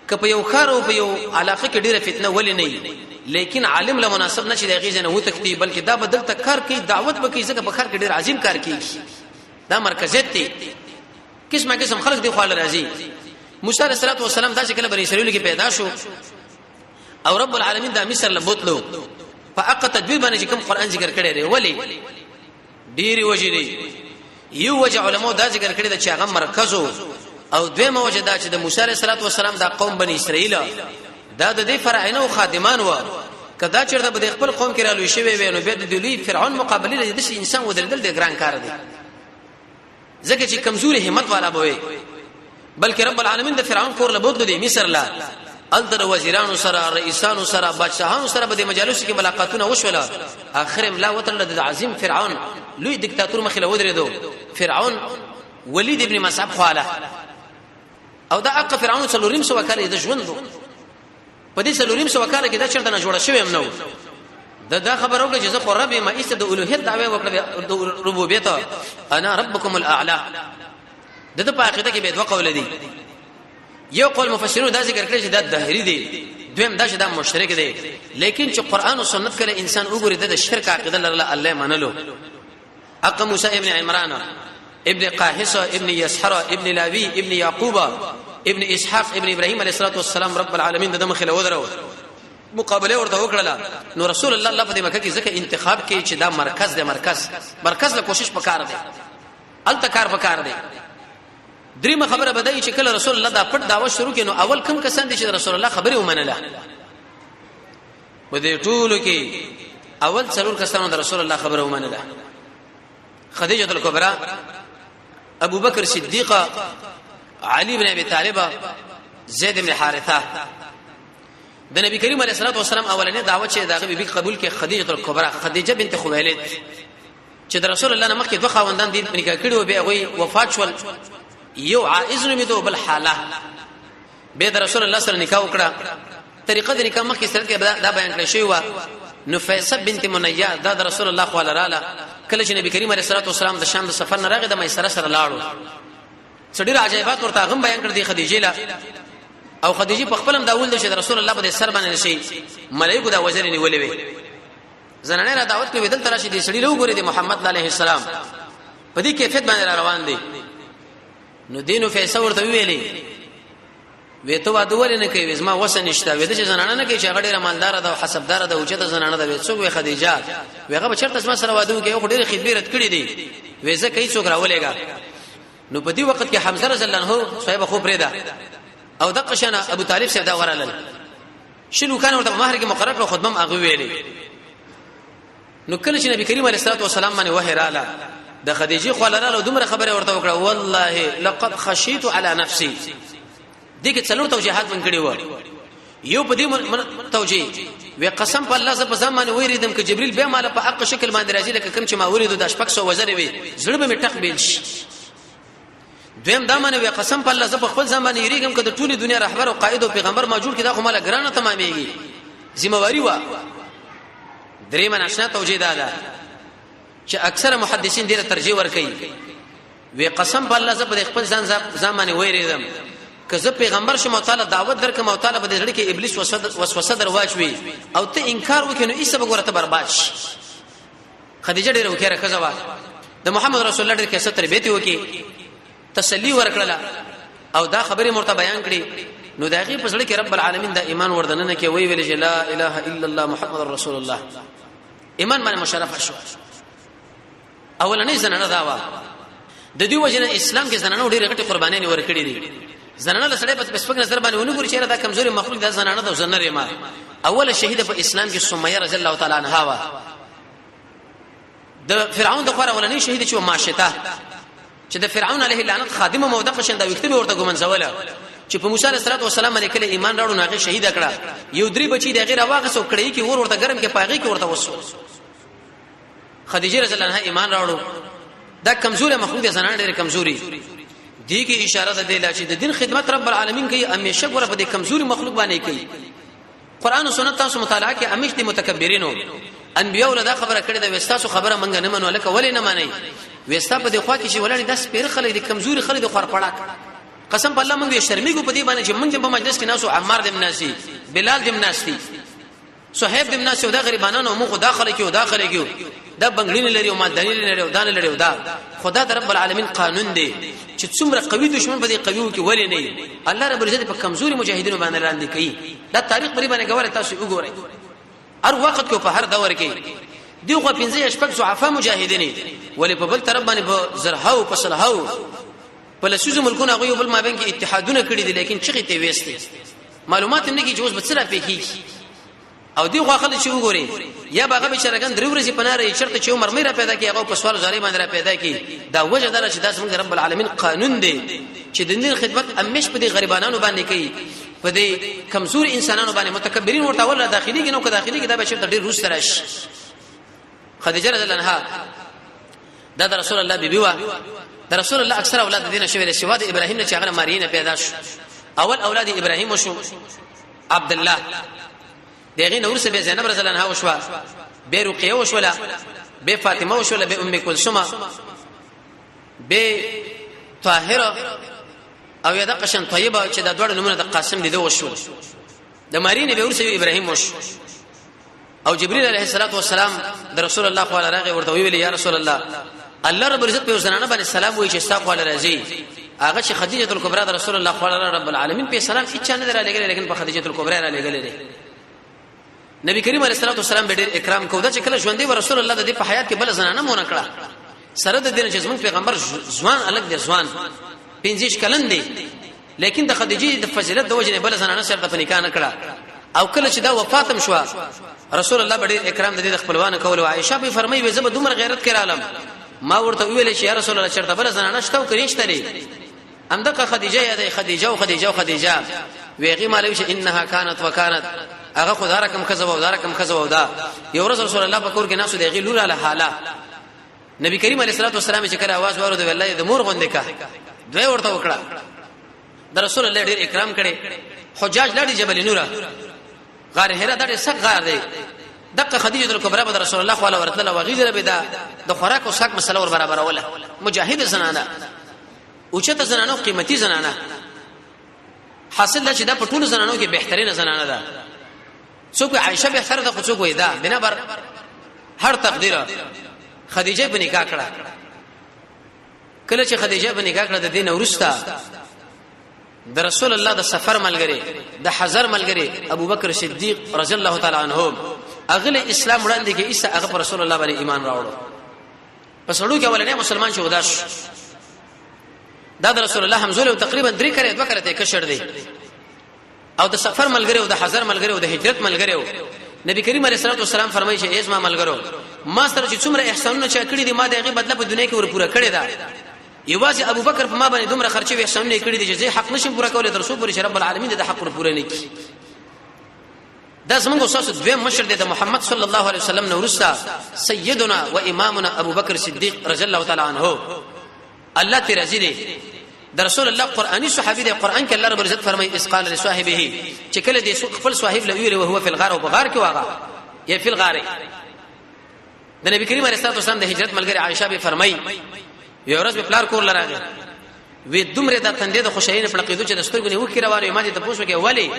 کپه یو خار او په یو علاقه کې ډیره فتنه ولې نه لیکن عالم له مناسب نشي دغه ځنه و تکتی بلکې دا بدل تکار کوي دعوت وکي ځکه په خار کې ډیر عظیم کار کوي دا مرکزیت دی قسمه خلک دی خو راځي موسی علیہ الصلوۃ والسلام دا چې کله بنی اسرائیل کې پیدا شو او رب العالمین دا مصر لبوتلو فاق تدبیر باندې کوم قران ذکر کړی دی ولی ډیری وجری یو وجه علماء دا ذکر کړی دی چې هغه مرکزو او دویمه وجه دا چې د موسی علیہ الصلوۃ والسلام دا قوم بنی اسرائیل دا د دې فرعون او خادمان و کدا چیرته به خپل قوم کې رالوي شوی وي نو به د دوی فرعون مقابله د انسان ودرېدل د ګران کار دی ځکه چې کمزوري همت والا بوي بلکې رب العالمین د فرعون کور له بوتلو دی مصر لا التر وزیرانو سره رئیسانو سره بادشاہانو سره به د مجالس کې ملاقاتونه وشوله اخر املا وتر د عظیم فرعون لوی دیکتاتور مخله ودرېدو فرعون ولید ابن مصعب خواله او دا اق فرعون څلورم سو وکاله د ژوندو په دې څلورم سو وکاله کې دا چرته نه جوړه شوی هم نو دا خبر وکړه چې زه خو رب ما ایست د الوهیت دعوی وکړه د ربوبیت انا ربکم الاعلى دغه په عقیده کې به دوه قول دي یو قول مفسرون دا ذکر کړی چې دا دهری دی دویم دا چې دا مشرک دی لیکن چې قران او سنت کله انسان وګوري د شرک عقیده لرله الله منلو اق موسی ابن عمران ابن قاحصه ابن يسحر ابن لاوی ابن يعقوب ابن اسحاق ابن ابراهيم عليه الصلاه والسلام رب العالمین د مخله ودرو مقابله ورته وکړه نو رسول الله الله په مکه کې ځکه انتخاب کې چې دا مرکز دی مرکز له کوشش وکړ دی التکار وکړ دی دریمه خبره بدای چې کله رسول الله دا پټ دعوت شروع کینو اول کم کسان دي چې رسول الله خبره ومنله په دې ټولو کې اول څلور کسانو د رسول الله خبره ومنله خدیجه الکبرى ابو بکر صدیق علي بن ابي طالب زید بن حارثه د نبی کریم علیه الصلاه والسلام اولنې دعوت چې داغه بیبي قبول کې خدیجه الکبرى خدیجه بنت خویلد چې د رسول الله نمخ کې دوه خاوندان دي نکاح کړي او به هغه وفات شول یو عائز نمیدو بل حاله به د رسول الله سره نکاح وکړه طریقه د نکاح مخکې سره دا بیان کړی شوی و نفیسه بنت منیه دا د رسول الله خو لاله کله چې نبی کریم علیه الصلاه والسلام د شام د سفر نه راغی د میسره سره لاړو څډیر عجایبات ورته غم بیان کړ دي خدیجه لا او خدیجه په خپلم دا ول د رسول الله په سر باندې شي ملائکه دا وزر نیولې وي زنانه را دعوت کوي دل تراشي دي سړي له وګوري د محمد علیه السلام په دې کیفیت باندې روان دي نو دینو فیصله ورته ویلې وې ته واده ولې نه کوي زما وسه نشته وې د زنانه نه کوي چې غډیره مالدار ده او حسبدار ده او چې د زنانه ده وې څوک وې خدیجه وېغه به چرته زما سره واده کوي خو ډېر خدمت کړې دي وې زه کوي څوک راولېګا نو په دې وخت کې حمزه رضی الله عنه صاحب خو پرېدا او د قشنه ابو طالب صاحب دا ورالل شنو کان ورته مہر کې مقرر کړو خدمت هغه ویلې نو کله چې نبی کریم علیه الصلاه والسلام باندې وحی رااله د خدیجه خو لاله دومره خبره ورته وکړه والله لقد خشيت على نفسي دغه څلور توجيهات من کړي و یو په دې توجيه وی قسم په الله زب زمانه ویریدم ک جبريل به مال په حق شکل باندې راځي لکه کوم چې ما وریدو د شپږ سو وزر وي زړه به تقبل شي دویم دا معنی وی قسم په الله زب خپل زمانه یریګم ک د ټولي دنیا رهبر او قائد او پیغمبر موجود کړه خو مال ګرانه تمامېږي ذمہواری و درېمه نشنا توجيه ده چې اکثر محدثین دې ترجیح ور کوي وی قسم په الله زب خپل ځان زمانه ویریدم که زه پیغمبر شم او تعالی دعوت درکم او تعالی په دې ځړ کې ابلیس وسوسه درواچوي او ته انکار وکې نو ایسه وګوره ته برباد شي خدیجه ډېر وکړه خزوا د محمد رسول الله ډېر کې تربیت وکي تسلی ورکړه او دا خبره مرته بیان کړي نو داغي په ځړ کې رب العالمین دا ایمان وردننه کې وی ویل لا اله الا الله محمد رسول الله ایمان باندې مشرف شو اولنې زنانه داوا د دې وجنه اسلام کې زنانه ډېر غټي قرباني ورکړي دي زنانه له سړی په سپک نظر باندې ونګوري چې دا کمزوري مخلوق د زنانه د زنره ما اوله شهیده په اسلام کې سمیه رضی الله تعالی عنها وا د فرعون د خور اولنې شهیده چې ماشته چې د فرعون علیه لعنت خادمه موده شنده وکتبه ورته ګمن زوله چې په موسی علیه السلام باندې کله ایمان راوړو هغه شهیده کړه یو درې بچی د غیر واغه سو کړی کې ورته ګرم کې پاغي کې ورته وسو خدیجه رضی الله عنها ایمان راوړو دا کمزوري مخلوق زنانه ډېر کمزوري دي کې اشاره ده لا چې د دین خدمت رب العالمین کوي همیشه ګوره په دې کمزوري مخلوق باندې کوي قران او سنت تاسو مطالعه کې همیشه دي متکبرینو انبیاء ولدا خبره کړې ده وستاسو خبره منګ نه منو لکه ولې نه مانی وستا په دې خوا کې چې ولړي داس پیر خلک دي کمزوري خلک دي خور پړاک قسم په الله موږ شرمېږو په دې باندې چې موږ په مجلس کې ناسو عمار دې مناسي بلال دې مناسي صہیب دې مناسي او دا غریبانو موږ داخله کې او داخله کې دا بنگړین لري او مالداني لري او دان لري او دا خدا د رب العالمین قانون دی چې څومره قوي دشمن په دې قوي کې ولې نه الله رب العزت په کمزوري مجاهدینو باندې لاندې کوي دا تاریخ بری باندې ګوره تاسو وګورئ هر وخت کې په هر دور کې دیغه 15 شپږ ضعفا مجاهدین ولې په بل طرف باندې په زرهاو په صلهاو په لسوز ملکونه غو بل مابین کې اتحادونه کړی دي لیکن چغې ته وېستي معلومات هم نه کې جوز بڅره پېږي او دی غوخل چې وګوري یا باغه بشرګان درو ورځې پناره چرته چې عمر مې را پیدا کی هغه په سوال زاري باندې را پیدا کی دا وجه دار چې داس موږ رب العالمین قانون دی چې د دین خدمت امیش په دې غریبانو باندې کوي په دې کمزور انسانانو باندې متکبرین ورته ولا داخلي کې نو که داخلي کې دا به چې ډېر روس ترش خدیجه رضی الله عنها دا د رسول الله بیبي وا د رسول الله اکثر اولاد دینه شوی له شواد ابراهیم نه چې هغه مارینه پیدا شو اول اولاد ابراهیم شو عبد الله دغه نور سه به زینب رضی الله عنها وشوا به رقیه وشولا به فاطمه وشولا به ام کلثوم به طاهره او یدا قشن طیبه چې د دوړ نمونه د قاسم دي وشول د مارینه به ورسه ابراهیم وش او جبريل عليه الصلاه والسلام د رسول الله صلی الله علیه ورته ویل یا رسول الله الله رب العزت په زنانه باندې سلام وایي چې استغفر الله راځي هغه چې خدیجه الکبرى د رسول الله صلی الله رب العالمین په سلام هیڅ نه درلګل لیکن په خدیجه الکبرى را لګل نبی کریم علیه الصلاه والسلام به ډیر اکرام کودا چې کله ژوندې و رسول الله د دې په حیات کې بل زنانه مونږ کړه سره د دین چې زموږ پیغمبر ځوان الګ دي ځوان 15 کلن دي لیکن د خدیجه د فضیلت د وجه بل زنانه سره د نکاح نه کړه او کله چې دا وفاتم شو رسول الله به ډیر اکرام د دې خپلوان کول او عائشه به فرمایي زما دومره غیرت کړالم ما ورته ویل چې یا رسول الله چرته بل زنانه شته کړيشته لري امدقه خدیجه یا خدیجه ویغي مالوي چې انها كانت وكانت هغه خدای رقم کذب او دارکم کذب او دا یو ورځ رسول الله په کور کې ناسو دی غلور علی حاله نبی کریم علیه الصلاه والسلام چې کله आवाज ورو دی والله د مور غوندې کا دوی ورته وکړه د رسول الله ډیر اکرام کړي حجاج لاړي جبل نور غار هرا د سق غار دی دغه خدیجه الکبرى د رسول الله صلی الله علیه وسلم وغیره به د خوراک او ساک مسله ور برابر ولا مجاهد زنانه اوچته زنانه قیمتي زنانه حاصل چې دا په ټولو زنانو کې بهترین زنانه ده څوک عائشه به سره د څوک وې ده بنا بر هر تقدیر خدیجه په نکاح کړه کله چې خدیجه په نکاح کړه د دین ورستا د رسول الله د سفر ملګری د حضر ملګری ابوبکر صدیق رضی الله تعالی عنہ اغله اسلام وړاندې کې عیسی هغه رسول الله باندې ایمان راوړو پس وړو کې ولنه مسلمان شو داش دا د رسول الله حمزه تقریبا 3 کړه 2 کړه کشر دی او د سفر ملګری او د حضر ملګری او د هجرت ملګری نبی کریم علیه الصلاه والسلام فرمایي چې ایز ما ملګرو ما سره چې څومره احسانونه چا کړی دي ما دغه بدله په دنیا کې ور پوره کړی دا یوازې ابوبکر په ما باندې دومره خرچې او احسانونه کړی دي چې زه حق نشم پوره کولای تر څو پورې رب العالمین د حق ور پوره نه کړي دا زموږ اساس دویم مشر دی د محمد صلی الله علیه وسلم نورستا سیدنا و امامنا ابوبکر صدیق رضی الله تعالی عنہ الله ته رضی دی د رسول الله قرآنی صحابي دی قرآن کې الله رب عزت فرمایي اسقال لصاحبه چې کله دې خپل صاحب له ویره او هو فی الغار او بغار کې واغه یا فی الغار د نبی کریم علیه الصلاه والسلام د هجرت ملګری عائشه به فرمایي یو ورځ په پلار کور لراغه وې دومره د تندې د خوشاینه په لقیدو چې د سترګو نه وکړه واره ما دې ته پوښتنه کې ولی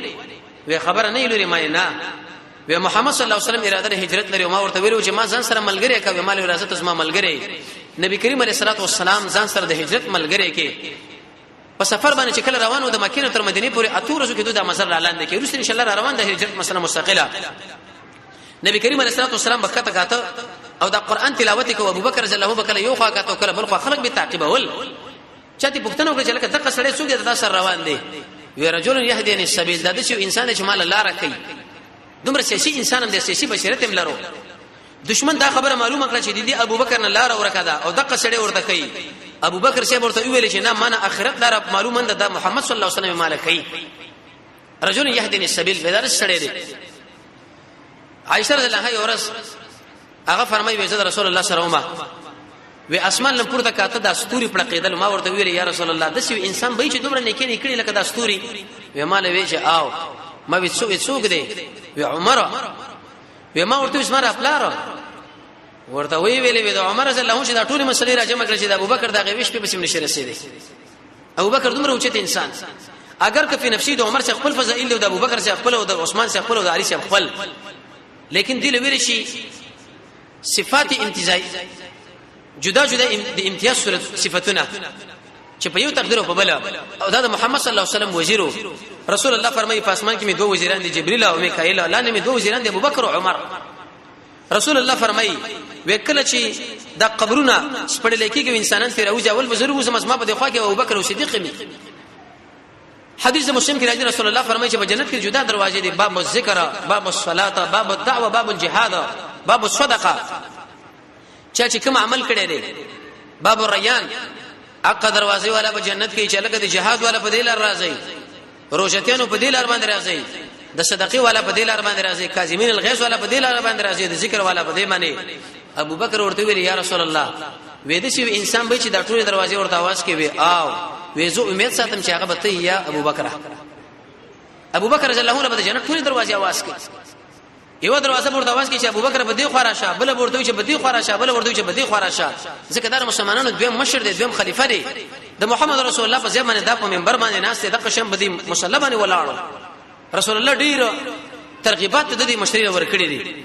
وې خبره نه لري ما نه وې محمد صلی الله علیه وسلم اراده د هجرت لري ما ورته ویلو چې ما ځان سره ملګری کوي مال وراثت زما ملګری نبی کریم علیه الصلاه والسلام ځان سره د هجرت ملګری کې په سفر باندې چې کله روانو د مکه تر مدینه پورې اتو ورځې کې دوه مسر لاندې کې روس ان شاء الله روان د هجرت مسله مستقله نبی کریم علیه الصلاه والسلام بکته کاته او دا قران تلاوت کوي ابوبکر رضی الله عنه یو خوا کاته کله بل خوا خلق به تعقیبول چاته پښتنو کې چې لکه دغه سړی څوک د سر روان دی وی رجل يهديني السبيل دا د انسان چې مال الله راکې دومره سیاسي انسان هم د سیاسي بشریت هم لرو دشمن دا خبره معلومه کړه چې دی ابوبکر نه لار ورکړه او دغه سړی ورته کوي ابوبکر شه ورته ویل چې نه معنا اخرت لار معلومه ده محمد صلی الله علیه وسلم مالکای رجل يهديني السبيل بدر سړی دی عائشه رضی الله عنها ورس هغه فرمایي وجه رسول الله صلی الله علیه وسلم وی اسمان لم پورته کاته د استوري پړقیدل ما ورته ویل یا رسول الله د سی انسان به چې دومره نیکی نه کړی لکه د استوري وی مال وی چې آو ما وی څوک دی وی عمر وی ما ورته اسمه خپلار ورته وی ویلې د عمر رضی الله عنه چې د ټولي مسلې راجمع کړی چې د ابوبکر دغه ویش په بسم نشه رسیدي ابوبکر دومره اوچت انسان اگر که په نفسي د عمر څخه خپل فضائل او د ابوبکر څخه خپل او د عثمان څخه خپل او د علي څخه خپل لیکن دی ویل شي صفات امتیازي جدا جدا د امتیاز صفاتونه چې په یو تقدیر په بل او دا د محمد صلی الله علیه وسلم وزیرو رسول الله فرمایي په اسمان کې می دوه وزیران دي جبرئیل او میکائیل لاندې می دوه وزیران دي ابوبکر او عمر رسول الله فرمایي وکله چې دا قبرونه سپړل کېږي انسانان تیر اوځي اول بزرګ وسم اسما په دخوا کې ابوبکر او صدیق می حدیث مسلم کې راځي رسول الله فرمایي چې په جنت کې جدا دروازې دي باب الذکر باب الصلاه باب الدعوه باب الجهاد باب الصدقه چې کوم عمل کړي دي باب الریان اقا دروازې والا په جنت کې چې لکه د جهاد والا په دلار راځي روزتيانو په دلار باندې راځي د صدقې والا په دلار باندې راځي کاظمین الغیظ والا په دلار باندې راځي د ذکر والا په دې باندې ابو بکر ورته ویل یا رسول الله وې د شي انسان به چې د ټولې دروازې ورته आवाज کوي او وې زه امید ساتم چې هغه به ته یا ابو بکر رضی الله عنه په جنت ټولې دروازې आवाज کوي یو دروازه ورته आवाज کوي چې ابو بکر بدی خورا شه بل ورته چې بدی خورا شه بل ورته چې بدی خورا شه ځکه دا مسلمانانو دویم مشر دی دویم خلیفہ دی د محمد رسول الله په ځمانه د په منبر باندې ناس ته د قشم بدی مصلی باندې ولاړو رسول الله ډیر ترغیبات د دې مشري ورکړي دي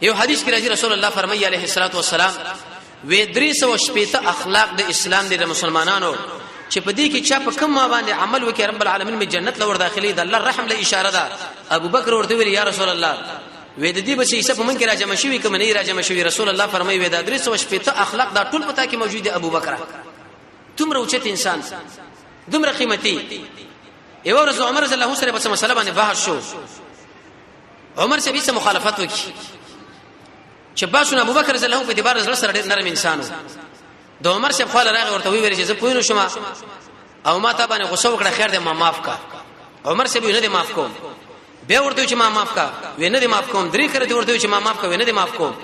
یو حدیث کې راځي رسول الله فرمایي عليه الصلاه والسلام و 380 اخلاق د اسلام د مسلمانانو چې په دې کې چا په کوم باندې عمل وکړي رب العالمین می جنت لور داخلي د الله رحم له اشاره ده ابو بکر ورته ویل یا رسول الله وې د دې بچي څه په من کې راجم شوی کوم نه راجم شوی رسول الله فرمایي وې د 380 اخلاق دا ټول پتا کې موجود دي ابو بکر تم روچت انسان دومره قیمتي یو ورځ عمر رضی الله عنه سره په مسله باندې بحث شو عمر سره به مخالفت وکړي چې باسو ابو بکر رضی الله عنه په اعتبار سره ډېر نرم انسانو د عمر سره خپل راغی ورته ویل چې زه پوینم شم او ما ته باندې غوسه وکړه خیر دې ما معاف کا عمر سره نه دې معاف کوم به ورته چې ما معاف کا وینه دې معاف کوم درې کړه دې ورته چې ما معاف کا وینه دې معاف کوم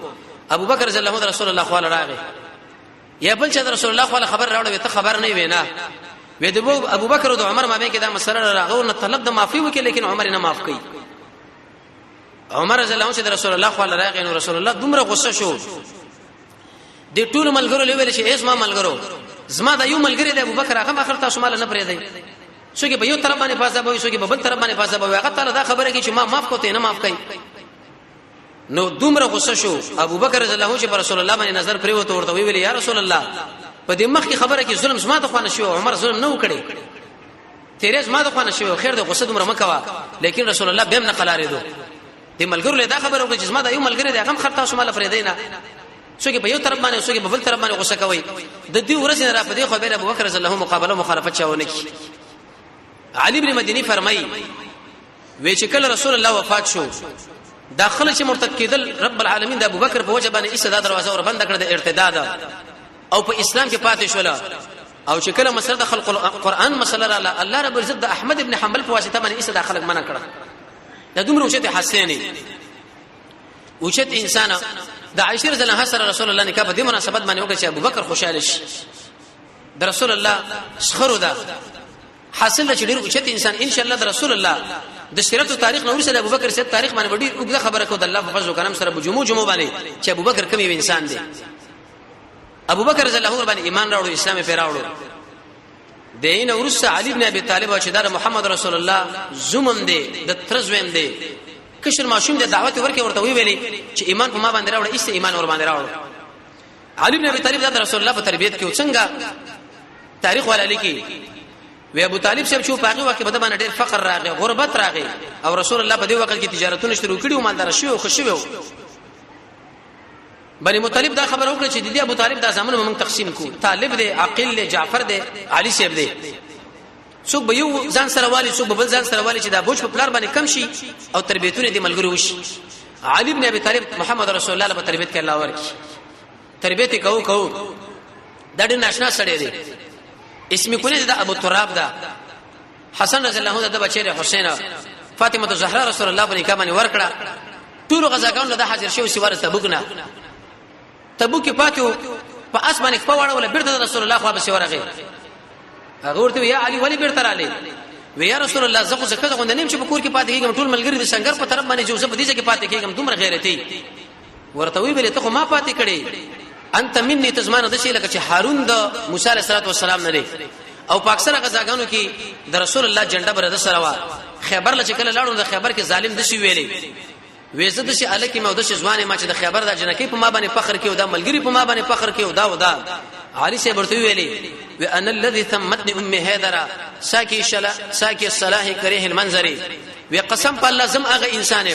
ابو بکر رضی الله عنه رسول الله خپل راغی یا بل چې رسول الله خپل خبر راوړ ته خبر نه وینا وې د ابو بکر او عمر ما به کې دا مسله راغو نه طلب د معافي وکړي لیکن عمر نه معاف کړي عمر رضی الله عنه چې رسول الله خپل راغی نو رسول الله دومره غصه شو د ټول ملګرو لوي چې اسما ملګرو زما د یو ملګری د ابو بکر هغه اخر تاسو مال نه پرې دی څوک به یو طرف باندې فاصله وي څوک به بل طرف باندې فاصله وي هغه تعالی دا خبره کوي چې ما معاف کوته نه معاف کوي نو دومره غصه شو ابو بکر رضی الله عنه چې رسول الله باندې نظر پرې وته ورته ویل یا رسول الله په دې مخ کې خبره کې ظلم زما ته خوانه شو عمر ظلم نه وکړي تیرې زما ته خوانه شو خیر د غصه دومره مکوا لیکن رسول الله بهم نه قلاره دو دې ملګرو له دا خبره وکړي چې زما د یو ملګری دی هغه خر تاسو مال پرې دی نه څوک په یو طرف باندې څوک په بل طرف باندې غصه کوي د دې ورځې را په دې خبره ابو بکر رضی الله عنه مقابله مخالفت چاونه کی علي ابن مديني فرمایي وی چې کله رسول الله وفات شو داخله چې مرتد کېدل رب العالمین د ابو بکر په وجه باندې ایسه دا دروازه ور بند کړه د ارتداد او په اسلام کې پاتې شول او چې کله مسله د خلق القرآن مسله را الله رب عزت د احمد ابن حنبل په واسطه باندې ایسه داخله منع کړه د دومره وشته حسینی وشت انسان د عائشه رضی الله عنها سره رسول الله نکاح په دې مناسبت باندې وکړ چې ابو بکر خوشاله شي د رسول الله شخرو ده حاصل چې ډیر اوچت انسان ان شاء الله د رسول الله د سیرت او تاریخ نور سره ابو بکر سره تاریخ باندې ډیر وګړه خبره کو د الله په فضل او کرم سره جمعو باندې چې ابو بکر کوم انسان دی ابو بکر رضی الله عنه باندې ایمان راوړو اسلام یې راوړو دین ورسره علي ابن ابي طالب او چې د محمد رسول الله زومم دی د ترزویم دی کشر ماشوم د دعوت ورکه ورته ویلي چې ایمان په ما باندې راوړ ایسته ایمان ور باندې راوړ علي بن ابي طالب د رسول الله په تربيت کې څنګه تاریخ ولا لیکي وی ابو طالب صاحب شو باقي وخت په باندې ډېر فقر راغی غربت راغی او رسول الله په دې وخت کې تجارتونه شروع کړي او مالدار شو خوشو بني مطلب دا خبر وکړه چې د ابو طالب دا زمانه موږ تقسیم کو طالب دی عقیل دی جعفر دی علي صاحب دی څوک به یو ځان سره والی څوک به بل ځان سره والی چې دا بوج په پلار باندې کم شي او تربیتونه دي ملګری وشي علي ابن ابي طالب محمد رسول الله په تربیت کې الله ورکی تربیت کو دا ډېر ناشنا سړی دی اسم کونه دا ابو تراب دا حسن رضی الله عنه د بچی حسین فاطمه زهرا رسول الله باندې کمنه ورکړه ټول غزاګانو د حاضر شو سوار تبوک نه تبوک کې پاتو په اسمانه په وړه ولا بیرته رسول الله خو به سورغه هغه ورته یا علي ولی بیرته رااله ویا رسول الله زخه زکه غوند نیم چې په کور کې پاتې کېږم ټول ملګری د سنگر په طرف باندې جو زه په دې کې پاتې کېږم دومره غیرتي ورته وی ویل ته خو ما پاتې کړي انت مني تزمان د شي لکه چې هارون د موسی عليه السلام نه لري او پاکستان غزاګانو کې د رسول الله جنډه بر د سره وا خیبر لچ کله لاړو د خیبر کې ظالم د شي ویلي وېزه د شي الکی مو د ځوانه ما چې د خبر د جنکی په ما باندې فخر کیو دا ملګری په ما باندې فخر کیو دا ودا علي سي ورته ویلي وان الذي ثمتني امي هيدرا ساكي الصلاح كريه المنظري وقسم په الله زم هغه انسان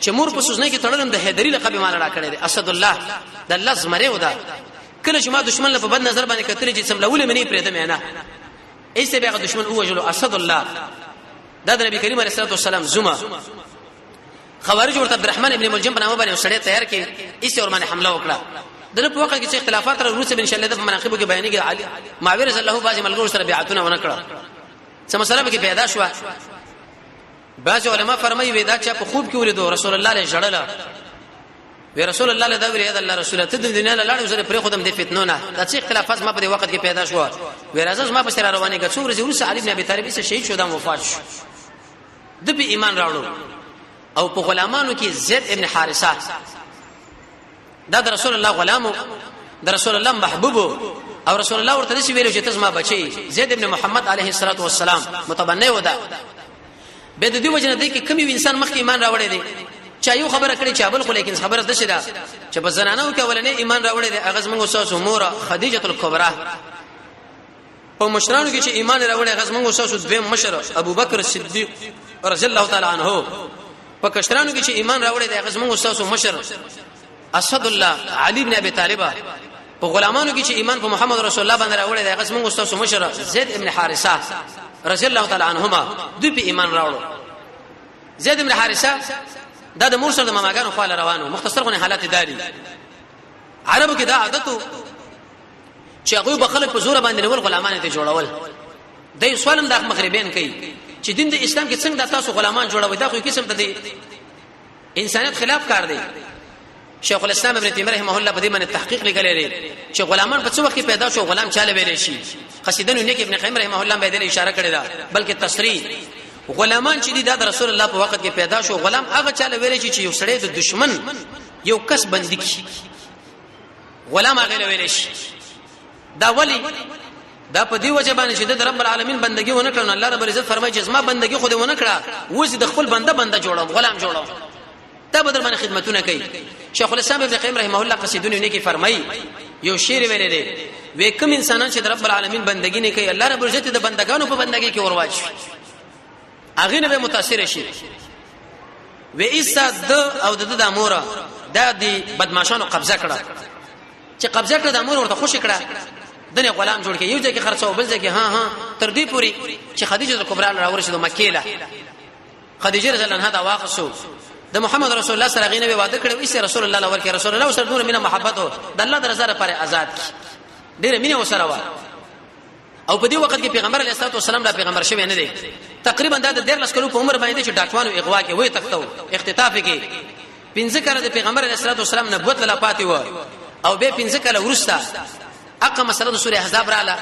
چې مور په سوزنه کې تړلم د هيدري لقب مال را کړی دي اسد الله د الله زمره ودا کله چې ما دشمن له په بد نظر باندې کتري چې سملول مني پرې دمه نه ایسه به دشمن او وجلو اسد الله دا د نبی کریم علیه الصلاه والسلام زما خوارج ورته عبدالرحمن ابن ملجم په نامه باندې سړی تیار کې ایسه ور باندې حمله وکړه دغه په وخت کې چې اختلافات را روسه ان شاء الله د مناقبو کې بیانې کې علي معاویه رضی الله باز ملګرو سره بیعتونه ونکړه څه مسله به کې پیدا شو بعض علما فرمایي ودا چې په خوب کې ولیدو رسول الله علیه جړل وی رسول الله له دا ویری دا الله رسول ته د دنیا له لاړو سره پرې خودم د فتنو نه د څه اختلافات ما په دې وخت کې پیدا شو وی راځه ما په سره روانه کې څو ورځې وروسته علي بن ابي طالب سره شهید شو دا وفات شو د به ایمان راوړو او په غلامانو کې زید ابن حارثه دا د رسول الله غلامو د رسول الله محبوب او رسول الله ورته شي ویلو چې تاسو ما بچي زید ابن محمد علیه الصلاه والسلام متبنی ودا به د دې وجنه د کې کمی انسان مخکې ایمان راوړی دی چا یو خبره کړي چې ابل خو لیکن خبره ده شدا چې په زنانو کې اولنې ایمان راوړی دی هغه زموږ ساسو مور خدیجه الکبرى په مشرانو کې چې ایمان راوړی هغه زموږ ساسو دویم مشر ابو بکر صدیق رضی الله تعالی عنہ په کشرانو کې چې ایمان راوړی دی هغه زموږ ساسو مشر اسد الله علي بن ابي طالب په غلامانو کې چې ایمان په محمد رسول الله باندې راوړی دی هغه زموږ ساسو مشر زید ابن حارثه رضی الله تعالی عنهما دوی په ایمان راوړو زید ابن حارثه دا د مرسل د ماماګانو خپل روانو مختصر غو حالات داري عربو کې دا عادتو چې هغه به خلک په زور باندې ول غلامان ته جوړول د سوالم د مغربین کوي چې دین د اسلام کې څنګه د تاسو غلامان جوړوي دا خو قسم د انسانيت خلاف کار دی شیخ الاسلام ابن تیمیه رحمه الله په دې باندې تحقیق لګلې چې غلامان په څو وخت پیدا شو غلام چاله ویل شي قصیده نو نیک ابن قیم رحمه الله به دې اشاره کړې ده بلکې تصریح غلامان چې د رسول الله په وخت کې پیدا شو غلام هغه چاله ویل شي چې یو سړی د دشمن یو کس بندي کی غلام هغه ویل شي دا ولی دا په دی وجه باندې چې د رب العالمین بندگی ونه کړو الله رب عزت فرمایي چې زما بندگی خو دې ونه کړه وځي د خپل بنده جوړو غلام جوړو دا بدر باندې خدمتونه کوي شیخ الاسلام ابن قیم رحمه الله قصیدونه نه کې فرمایي یو شعر ویل دی وې کوم انسانان چې د رب العالمین بندگی نه کوي الله رب عزت د بندگانو په بندگی کې ورواچ اغه نه به متاثر شي و ایسا د او د اموره د بدمعشانو قبضه کړه چې قبضه کړه د امور ورته خوشی کړه دنه غلام جوړ کې یو ځکه خرڅو بل ځکه ها تر دې پوری چې خدیجه کبرا راورشي د مکه له خدیجه رضی الله عنها دا واخصو د محمد رسول الله سره غینه وعده کړو چې رسول الله لور کې رسول الله سره نور مینه محبت د الله د رضا لپاره آزاد ډېر مینه وسره و او په دې وخت کې پیغمبر علیه الصلاه والسلام دا پیغمبر شوی نه دی تقریبا د 13 کلو په عمر باندې چې ډاکوانو اغوا کې وې تختو اختطاف کې 15 کړه د پیغمبر علیه الصلاه والسلام نبوت لا پاتې و او به 15 کړه ورسته اقا مسله د سوره احزاب رااله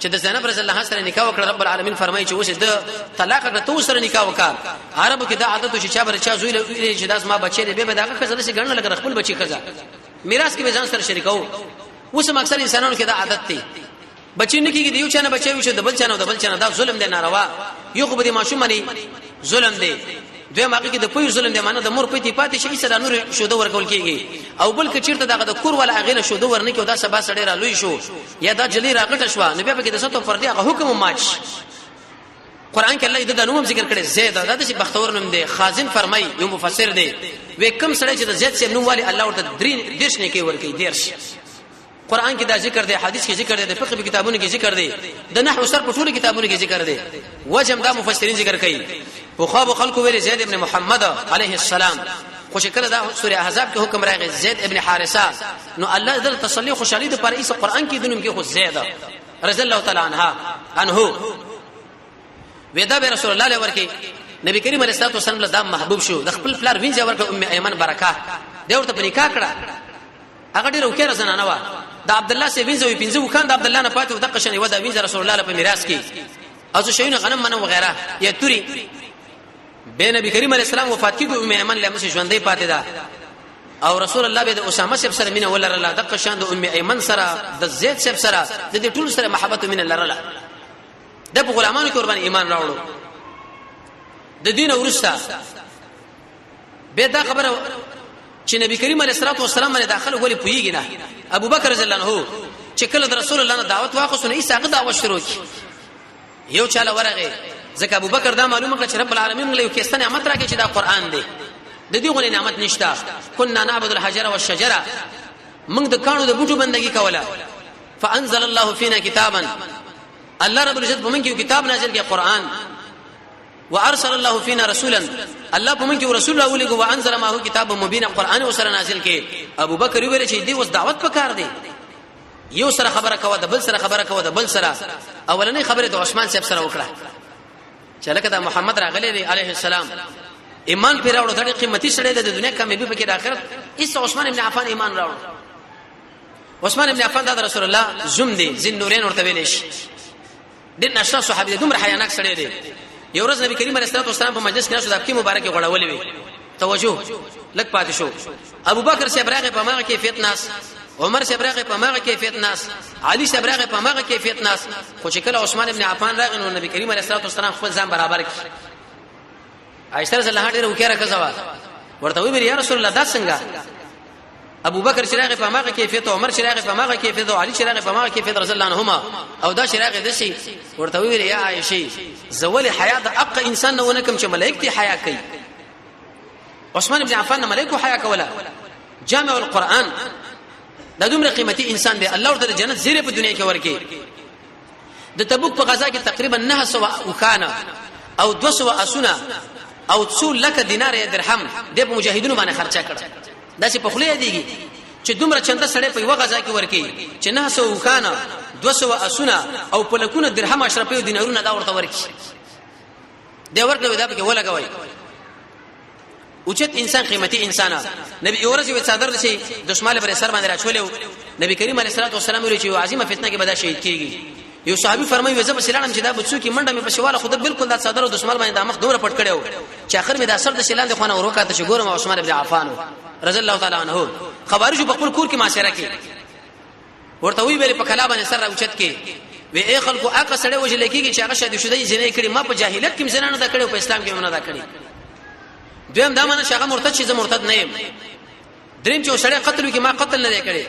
چې د زینب رضی الله عنها سره نکاح وکړ رب العالمین فرمایي چې اوس د طلاق کړه تو سره نکاح وکړ عربو کې دا عادت چې چا بر چا زوی له چې داس ما بچی دی به داګه خزه سي ګڼل لګ خپل بچی خزه میراث کې به ځان سره شریکو اوس اکثر انسانانو کې دا عادت دی بچی نه کېږي دیو چانه بچي وشه د بل چانه دا ظلم دی ناروا یو خو به ماشوم باندې ظلم دی دوی ماګه کې د پوی ظلم دی معنی د مور پتی پاتې شي سره نور شوده ورکول کېږي او بل کې چیرته دغه د کور ولا اغله شوده ورنه کې دا سبا سړی را لوي شو یا دا جلی راغټ شو نبی په کې د ستو فردي حکم ماچ قران کې الله د نوم ذکر کړي زید دا د بختور نوم دی خازن فرمای یو مفسر دی وې کم سړی چې د زید سیم نوم والی الله ورته دیش نه کې ور کوي دیرش قران کې دا ذکر دی حدیث کې ذکر دی د فقه کتابونو کې ذکر دی د نحو سر په ټولو کتابونو کې ذکر دی وجم دا مفسرین ذکر کوي په خواب خلق ویل زید ابن محمد علیه السلام خوش کړه دا سوره احزاب کې حکم راغی زید ابن حارثه نو الله دل تسلی خوشالي د پر ایس قران کې دنوم کې خو زید رضی الله تعالی عنه ودا به رسول الله ورکی نبی کریم علیه الصلاه والسلام له دام محبوب شو د خپل فلار وینځ ورکه ام ایمن برکه دا ورته پنیکا کړه هغه ډیره وکړه زنانه وا د عبد الله سي وینځوي پنځه وکاند عبد الله نه پاتې د قشنې ودا وینځ رسول الله په میراث کې او شيونه غنم منو وغيرها یا توري به نبی کریم علیه السلام وفات کیږي ام ایمن له مشه ژوندې پاتې ده او رسول الله به د اسامه سره مینه ولرله د قشان د ام ایمن سره د زید سره د دې ټول سره محبت مینه لرله د غلامانو قربان ایمان راوړو د دین ورسته به دا خبره چې نبی کریم علیه الصلاه والسلام باندې داخله ولې پویږي نه ابو بکر رضی الله عنه چې کله د رسول الله نه دعوت واخصونه ایساغه دعوت شروع کی یو چاله ورغه ځکه ابو بکر دا معلومه کړ چې رب العالمین له یو کیسه نعمت راکړي چې دا قران دی د دې غوړي نعمت نشتا كنا نعبد الحجر والشجره موږ د کانو د بوټو بندگی کوله فانزل الله فينا كتابا الله رب العزت موږ یو کتاب نازل کړي قران وارسل الله فينا رسولا الله په موږ کې رسول الله ولګو وانزل ما هو کتاب مبین قران وسره نازل کړي ابو بکر ویل چې دې وس دعوت پکار دی یو سره خبره کوي د بل سره خبره کوي د بل سره اولنې خبره د عثمان صاحب سره وکړه چې لکه دا محمد راغلی دی عليه السلام ایمان پر راوړو د قیمتي سره د دنیا کامیابی په کې د آخرت ایس عثمان ابن عفان ایمان راوړو عثمان ابن عفان د رسول الله زم دی ذن نورین ورته ویل شي د نشه صحابه دومره حیاناک سره دی یو ورځ نبی کریم علیه الصلاه والسلام په مجلس کې نشو د اپکی مبارکه غړولې وي توجه لک پاتې شو ابو بکر صاحب راغی په ماغه کیفیت ناس عمر صاحب راغی په ماغه کیفیت ناس علي صاحب راغی په ماغه کیفیت ناس خو چې کله عثمان ابن عفان راغی نو نبی کریم علیه الصلاه والسلام خپل ځان برابر کړ عائشہ رضی الله عنها ډیره وکړه کزوا ورته وی یا رسول الله دا څنګه ابو بکر شراغ په ماغه کیفیت عمر شراغ په ماغه کیفیت او علي شراغ په ماغه کیفیت رضی الله عنهما او دا شراغ دشي ورته وی یا عائشه زول حیا د اق انسان نه ونکم چې ملائکه حیا کوي عثمان ابن عفان نه ملائکه حیا کوله جامع القرآن دا دومره قیمتي انسان دی الله ورته جنت زیره په دنیا کې ورکی د تبوک په غزا کې تقریبا 900 وکانه او 200 اسونه او 2 لک دینار یا درهم د مجاهدونو باندې خرچه کړ دا چې په خله دیږي چې دومره چنده سړې په یو غزا کې ورکی چې 900 وکانه 200 اسونه او په لکونه درهم اشرفي دینارونه دا ورته ورکی دی ورکه دا په کې ولګوي اوچت انسان قیمتي انسان نبی اورز یو صدر دشي دشماله پر سر باندې راچولیو نبی کریم علیه الصلاه والسلام ویل چې یو عظیمه فتنه کې بدا شهید کیږي یو صحابي فرمایي وځه بسلام چې دا بچو کې منډه مې په شواله خود بالکل دا صدر او دشمن باندې د مخ دوره پټ کړو چې اخر مې دا سر د سلام د خونه وروکاته چې ګورم عثمان ابن عفان رضی الله تعالی عنہ خوارج په خپل کور کې معاشره کې ورته وی ویل په کلا باندې سر راوچت کې وی اي خلکو اقا سړی وجل کېږي چې هغه شادي شوی جنې کړي ما په جاهلیت کې زنانه دا کړو په اسلام کې نه دا کړی دویم دا معنی شغه مرتد شي زه مرتد نه یم دریم چې سړی قتل وکي ما قتل نه کړي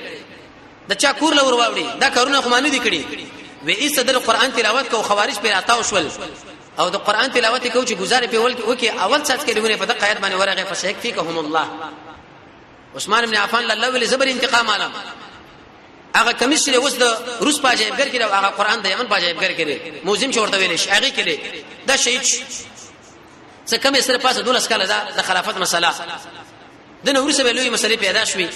د چا کور لور واوړي دا کارونه خو مانه دي کړي وی ایسه د قران تلاوت کو خوارج پر اتاو شول او د قران تلاوت کو چې گزارې په ول وکي اول سات کې دیونه په دغه آیت باندې ورغه فشک فیکهم الله عثمان ابن عفان الله ول زبر انتقام عالم هغه کمیشن اوس د روس پاجایبګر کړي هغه قران د یمن پاجایبګر کړي موزیم شورته ویل شي هغه کړي دا شهید څه کم سره پاسه 12 کاله د خلافت مسله د نور سره لوی مسلې پیدا شوې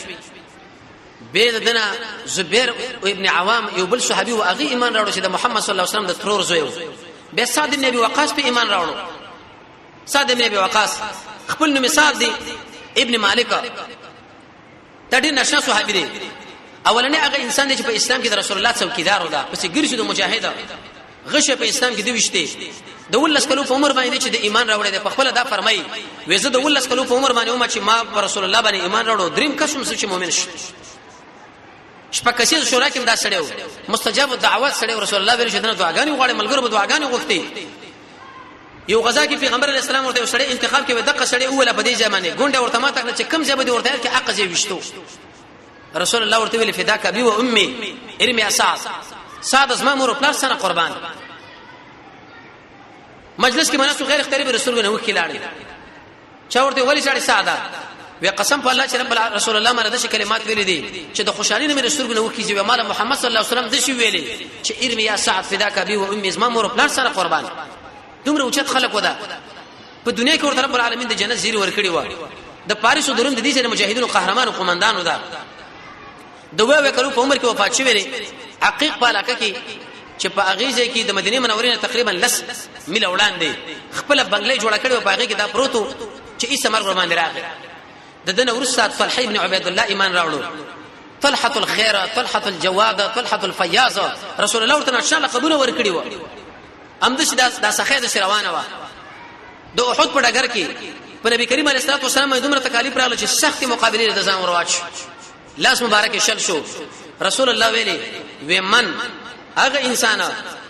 به دنا زبیر ابن عوام یو بل صحابي او هغه ایمان راوړ چې د محمد صلی الله علیه وسلم د ترور زوی به سعد بن ابي وقاص په ایمان راوړ سعد بن ابي وقاص خپل نوم سعد دی ابن مالک د دې نشه صحابي دی اولنې هغه انسان دی چې په اسلام کې د رسول الله څوکیدار و دا پس ګرځي د مجاهد غشه په اسلام کې دی وشته د ولس کلو په عمر باندې چې د ایمان راوړی دی په خپل دا فرمایي وېزه د ولس کلو په عمر باندې چې ما پر رسول الله باندې ایمان راوړو دریم قسم چې مؤمن شي شپکسي شورا کې دا سړیو مستجاب الدعوات سړیو رسول الله ویل شدنه دعاګانې غواړي ملګرو به دعاګانې غوښتي یو غزا کې پیغمبر علیه السلام ورته سړی انتخاب کې دغه سړی اوله په دې ځمانه ګونډه ورته ما تک چې کم ځای به ورته کې اقزه وشتو رسول الله ورته ویل فداک ابي و امي ارمي اساس ساده زما مور پلاس سره قربان مجلس کې مناسو غیر اختیاري به رسول الله وکي لاړ چا ورته ولی سړی ساده وی قسم په الله چې رب رسول الله مره د کلمات ویلې دي چې د خوشالۍ نه رسول الله وکي چې مال محمد صلی الله علیه وسلم د شی ویلې چې ارمي یا سعد فداک ابي و امي زما مور پلاس سره قربان دومره اوچت خلق ودا په دنیا کې ورته رب العالمین د جنت زیری ورکړي و د پاریس درون د دې چې مجاهدونو قهرمانو قومندانو دا دوه وکړو په عمر کې وفات شوی عقیق په علاقه کې چې په اغیزه کې د مدینه منورې نه تقریبا لس میل وړاندې خپل بنگلې جوړ کړو په هغه کې دا پروتو چې ایسه مرګ باندې راغی د دنه ورسات طلحه ابن عبید الله ایمان راوړو طلحه الخير طلحه الجواد طلحه الفياض رسول الله تعالی ان شاء الله قبول ورکړي و امدش دا سخه د روانه و د احد په ډګر کې په نبی کریم علیه الصلاه والسلام دومره تکالیف راغله چې سخت مقابله د ځان ورواچ لاس مبارک شل شو رسول الله ویلي ومن هغه انسان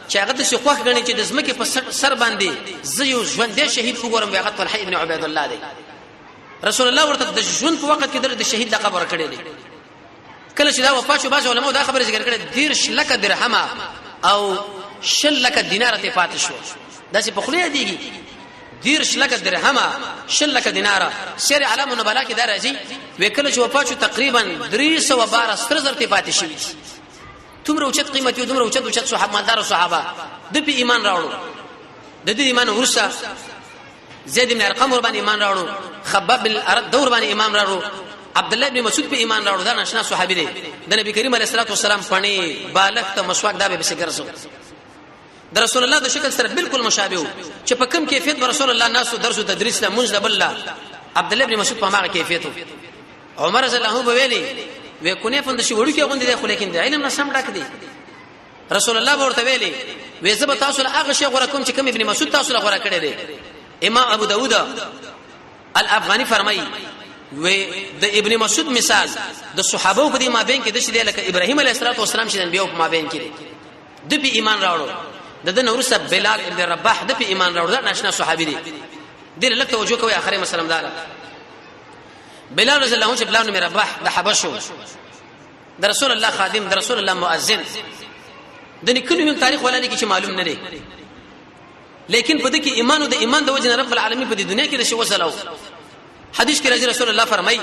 چې هغه د شخوخ غني چې د زمکه په سر باندې زيو ژوند شهید وګورم هغه طلحه ابن عبید الله دی رسول الله ورته د ژوند په وخت کې د شهید لقب ورکړی دی کله چې دا وفات شو باز علماء دا خبره ذکر کړي 10 لک درهم او 6 لک دینار ته پاتې شو دا چې په خله دیږي 10 لک درهم 6 لک دینار سیر علامه نبلا کې دا راځي وکړه چې وفات شو تقریبا 312 ستر ته پاتې شي تمره اوچت قیمت یو تمره اوچت صحابه مالدار صحابه د په ایمان راوړو د دې ایمان ورسره زید بن ارقم ور باندې ایمان راوړو خباب بن الارد دور باندې ایمان راوړو عبد الله بن مسعود په ایمان راوړو دا نشنا صحابي دي د نبی کریم علیه الصلاه والسلام پانی بالغ ته مسواک دا به څنګه د رسول الله د شکل سره بالکل مشابه وو چې په کوم کیفیت رسول الله ناسو درس او تدریس له منځ بالله عبد الله بن مسعود په هغه کیفیت عمر رضی الله عنه ویلي وکونه فند شي وړو کې غوندي دی خو لیکن د علم نه سم ډک دی رسول الله ورته ویلي وې زب تاسو له هغه شی غوړه کوم چې کوم ابن مسعود تاسو له غوړه کړی دی امام ابو داود الافغانی فرمایي و د ابن مسعود مثال د صحابه په دې مابین کې د شې لکه ابراهيم عليه السلام چې د بیا په مابین کې د به ایمان راوړو د نورسه بلال ابن رباح د په ایمان راوړو دا ناشنا صحابي دي دې لکه توجه کوي اخري مسلم دار بلال رضی الله عنه چې بلال ابن رباح د حبشو د رسول الله خادم د رسول الله مؤذن د نکلو یو تاریخ ولا نه کې معلوم نه دی لیکن په دې کې ایمان او د ایمان د وجه رب العالمین په دې دنیا کې د شی وسلو حدیث کې راځي رسول الله فرمایي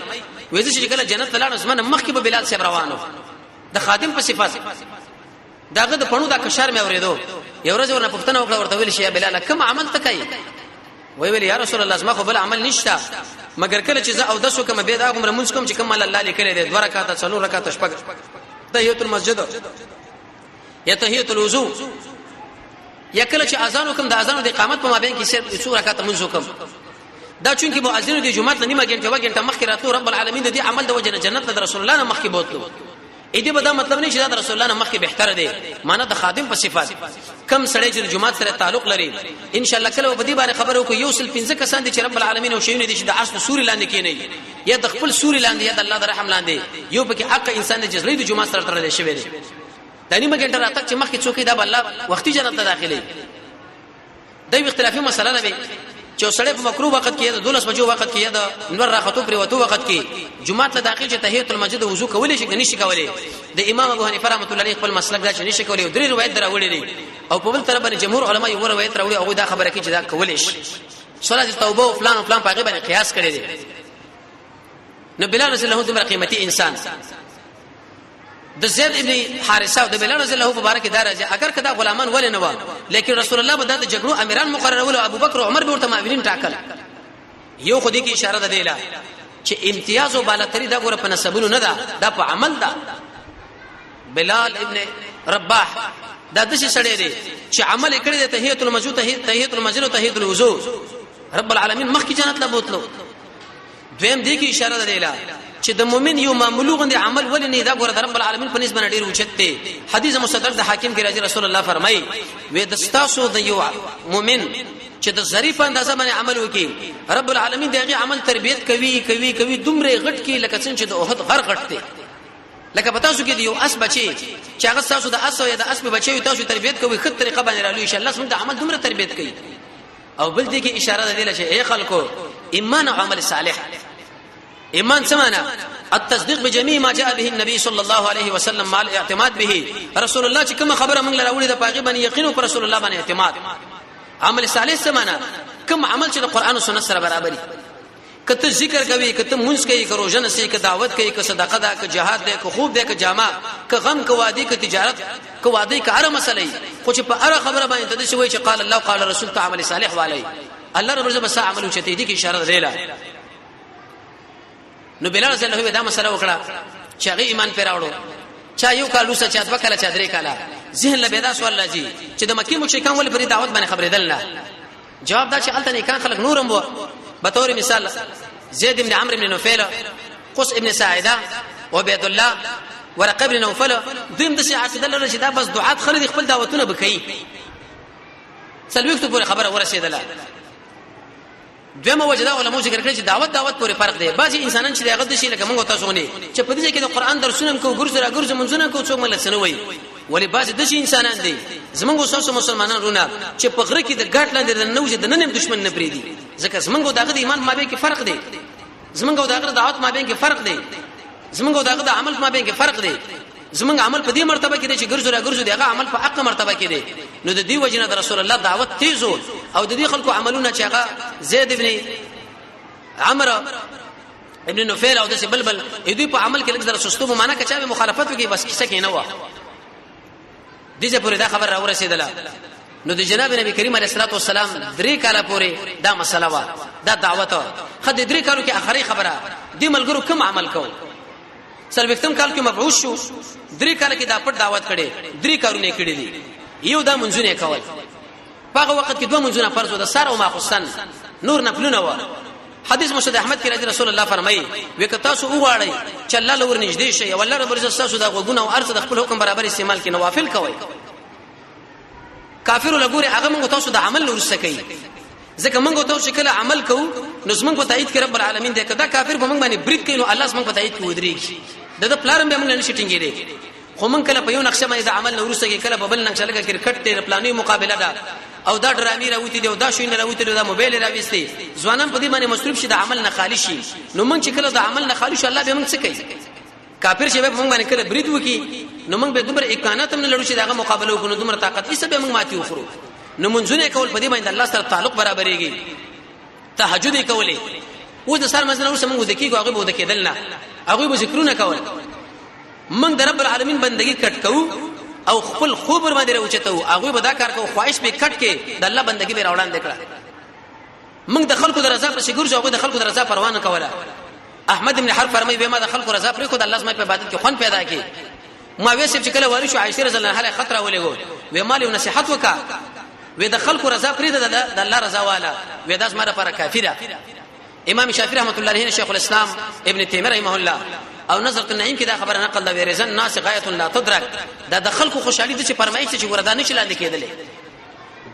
وایي چې کله جنت ته لاړ زمانه مخکې به بلال صاحب روانو د خادم په صفات داغه د پڼو دا کشار مې اوریدو یو ورځ ورنه پښتنه وکړه ورته ویل شي یا بلال کوم عمل تکای وی یا رسول الله زما خو بل عمل نشته مگر کله چې زه او دسو کوم به دا عمر منځ کوم چې کوم الله لیکل دي 2 رکعات 4 رکعات شپږ تحیت المسجد یا تحیت الوضو یا کله چې اذان وکم د اذان د اقامت په مابین کې صرف 2 رکعات منځ وکم دا چونکی مؤذن د جمعه نیمه غنټه وګنټه مخکې راتلو رب العالمین د دې عمل د وجه جنت د رسول الله نه مخکې بوتلو اې دې به دا مطلب نه چې د رسول الله نه مخکې بهتر دی معنا د خادم په صفات کم سړی چې جمعه سره تعلق لري ان شاء الله کله په دې باندې خبرو کو یو سل 15 کسان دي چې رب العالمین او شیونه دي چې د اصل سوري لاندې کې نه یا د خپل سوري لاندې یا د الله د رحم لاندې یو پکې حق انسان د جزلې د جمعه سره ترلې شوی دی د نیمه غنټه راته چې مخکې څوک دا الله وختي جنت ته داخلي دا یو اختلافي مسله نه وي چې سړی په مکروه وخت کې د 12 بجو وخت کې د نور راخطو پر وته وخت کې جمعه ته داخل چې تحیت المسجد وضو کولې شي نشي کولې د امام ابو حنیفه رحمۃ اللہ علیہ خپل مسلک دا چې نشي کولې درې روایت دراوړي دي او په بل طرف باندې جمهور علما یو روایت راوړي او دا خبره کوي چې دا کولې شي صلاه توبه او فلان په باندې قیاس کړي دي نو بلال رضی الله عنه قیمتي انسان د زید ابن حارثه او د بلال رضی الله مبارک دا راځي اگر کدا غلامان ول نه و لیکن رسول الله بده د جګړو امیران مقرر ول ابو بکر او عمر به ورته معاونین ټاکل یو خو دې کې اشاره ده دیلا چې امتیاز او بالاتری دا ګوره په نسبونو نه ده دا په عمل ده بلال ابن رباح دا د څه سړی دی چې عمل کړی د تحیت المسجد تحیت المسجد او تحیت الوضو رب العالمین مخکې جنت لا بوتلو دویم دې کې اشاره ده دیلا چې د مؤمن یو معمولو غندي عمل ولې نه دا ګوره د رب العالمین په نسبت ډیر اوچت دی حدیث مصدق د حاکم کې راځي رسول الله فرمایي وې د ستاسو د یو مؤمن چې د ظریف اندازه باندې عمل وکي رب العالمین دغه عمل تربیت کوي دومره غټ کې لکه څنګه چې د احد غر غټ دی لکه پتا شو کې دی یو اس بچي چې هغه تاسو د اس او د اس په بچي تاسو تربیت کوي خط طریقه باندې رالو ان شاء الله سم د عمل دومره تربیت کوي او بل دې کې اشاره ده چې اے خلکو ایمان او عمل صالح ایمان سمانا التصديق بجميع ما جاء به النبي صلى الله عليه وسلم مع الاعتماد به رسول الله چې کوم خبره موږ لراوړي د پاغي باندې یقین او رسول الله باندې اعتماد عمل صالح سمانا کوم عمل چې د قران او سنت سره برابرۍ کته ذکر کوي کته مونږ کوي که روزنه سي که دعوت کوي که صدقه ده که جهاد ده که خوب ده که جامع که غم که وادي که تجارت که وادي که هر مسلې خو چې په هر خبره باندې تدې شوی چې قال الله قال رسول ته عمل صالح والي الله رب عزت بس عمل چته دي کې اشاره ده نو بلال رضی الله دا مسله وکړه چې هغه ایمان پیراوړو چا یو کال وسه چا دوه کال چا درې کال ذهن له پیدا سوال راځي چې د مکی مشرکان ول پر دعوت باندې خبرېدل نه جواب دا چې الته نه کان خلک نورم وو به تور مثال زید بن عمرو بن نوفل قص ابن ساعده وعبد الله ورقه بن نوفل دیم د عقیده لري چې دا بس دعات خلک خپل دعوتونه بکړي سلويکته پورې خبره ورسېدله دویمه وجدا علماء ذکر کړی چې دعوت پورې فرق دی بعضي انسانان چې دغه د شي لکه موږ تاسو نه چې په دې کې د قران درسونه کو ګرځره منځونه کو څوک مل سنوي ولی بعضي د شي انسانان دي زمونږ اوسه مسلمانان رونه چې په غره کې د ګټ لاندې د نوځي د ننم دشمن نه پریدي ځکه زمونږ دغه د ایمان مابه کې فرق دی زمونږ او دغه دعوت مابین کې فرق دی زمونږ او دغه عمل مابین کې فرق دی زمونږ عمل په دې مرتبه کې دی چې ګرځو دغه عمل په حق مرتبه کې دی نو د دې وجنه د رسول الله دعوت تیزو او د دې خلکو عملونه چې هغه زید ابن عمرو ابن نفیل او د بلبل دوی په عمل کې لږ در سستو معنا کچا به مخالفت وکي بس کیسه کې نه و دغه پورې دا خبر را ورسېدله نو د جناب نبی کریم علیه الصلاه والسلام 3 کاله پورې دا مسله وا دا دعوت خد 3 کالو کې اخري خبره دی ملګرو کوم عمل کو سلوختم کال کې مبعوث شو 3 کال کې دا پټ دعوت کړي 3 کارونه کړي دي یو دا منځونه کول په وخت کې 2 منځونه فرض و د سار او ماخصن نور نفلونه و حدیث مسند احمد کې رسول الله فرمایي وکتا سو وغواړي چې الله لور نږدې شي او الله رب عزت تاسو دا غوونه او ارث د خپل حکم برابر استعمال کې نوافل کوي کافر لګوري هغه موږ تاسو د عمل ورسته کوي ځکه موږ تاسو کله عمل کوو نو زموږ په تایید کې رب العالمین دې کدا کافر به موږ باندې برید کوي نو الله زموږ په تایید کې ودرېږي د پلان به موږ نه شټینګې دي خو موږ کله په یو نقشه باندې د عمل ورسته کې کله په بل نقشه لګا کرکټ ته پلاني مقابله ده او دا ډرامي راوتی دی او دا شوینه راوتی دی دا موبایل راويستي ځوانان په دې باندې مصروف شي د عمل نه خالی شي نو موږ چې کله د عمل نه خالی شو الله به موږ څه کوي کافر شي به موږ باندې کله برید وکي نو موږ به دومره امکانات هم نه لرو چې داغه مقابله وکړو دومره طاقت یې به موږ ماتي وخورو نو منځونه کول په دې باندې الله سره تعلق برابرېږي تهجد کولې او د سر مزنه اوس موږ ذکی کو هغه بده کېدل نه هغه به ذکرونه کول موږ د رب العالمین بندگی کټ کوو او خپل خوب ور باندې راوچتو هغه به دا کار کوو خواهش به کټ کې د الله بندگی به راوړان دکړه موږ د خلکو د رضا پر شګور ځو د خلکو د رضا پروا نه کوله احمد ابن حرب فرمایي به ما د خلکو رضا پر خو د الله سمای په عبادت کې خون پیدا کی ما ویسه چې کله وارث عائشه رضی الله عنها خطر ولګو و مال نصيحت وکا و د خلکو رضا پر د الله رضا والا و داس مره پر کافره امام شافعي رحمت الله علیه شیخ الاسلام ابن تیمیه رحمه الله او نظرت النعیم کې دا خبره نقل دا ورزن ناس غایت لا تدرک دا د خلکو خوشحالي د چې فرمایي چې وردا نشي لاندې کېدلې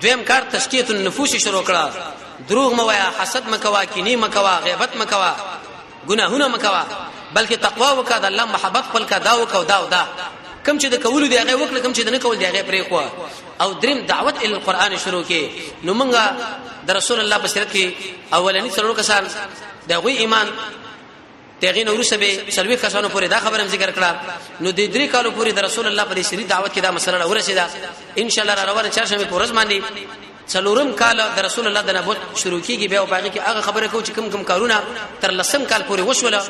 دویم کار تشکیه النفوس شروع کړه دروغ موایا حسد مکوا کینی مکوا غیبت مکوا ګناهونه مکوا بلکې تقوا وکړه د الله محبت خپل کا دا وکاو دا کم چې د کول دی هغه وکړه کم چې د نه کول دی هغه پرې خو او دریم دعوت ال القرآن شروع کې نو موږ د رسول الله په سیرت کې اولنی څلور کسان دغه ایمان تغین ورسه به سلوي کسانو پورې دا خبره ذکر کړه نو د 3 کالو پورې د رسول الله په سری دعوت کې دا مسله ورسېده ان شاء الله روانه چهارشنبه په ورځ باندې څلورم کال د رسول الله د نبوت شروع کیږي به او باقي کې هغه خبره کو چې کم کارونه تر لسم کال پورې وشوله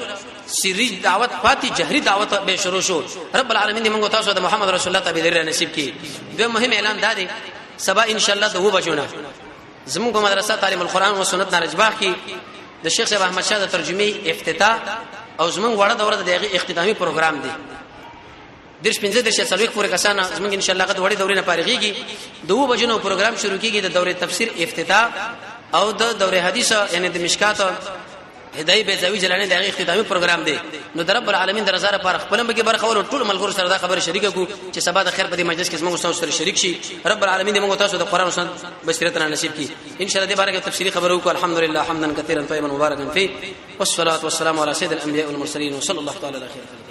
سری دعوت پاتې جهري دعوت به شروع شو رب العالمین دې موږ تاسو د محمد رسول الله تابع نصیب کړي دوه مهم اعلان دادي سبا ان شاء الله د 2 بجو زموږ مدرسه تعلیم القرآن او سنت نارجباغ کې د شیخ صاحب احمد شاه د ترجمه افتتاح او زموږ وړه دوره د اختتامي پروګرام دی درش 15 سالوي پورې کسانه زموږ ان شاء الله غد وړي دورې نه پاريږي 2 بجو نو پروګرام شروع کیږي د دوره تفسیر افتتاح او د دوره حدیث یعنی د مشکات هدايه بیزاوی جلانه د اختتامي پروګرام دی نو د رب العالمین درزاره پر خپل به کې برخه ور ټول ملګرو سره دا خبره شریکه کو چې سبا د خیر په دې مجلس کې زموږ تاسو سره شریک شي رب العالمین دې موږ تاسو د قران او سنت بصیرت نصیب کړي ان شاء الله دې بارے کې تفصیلی خبرو کو الحمدلله حمدا كثيرا طيبا مباركا فيه والصلاه والسلام على سيد الانبياء والمرسلين وصلى الله تعالى على خير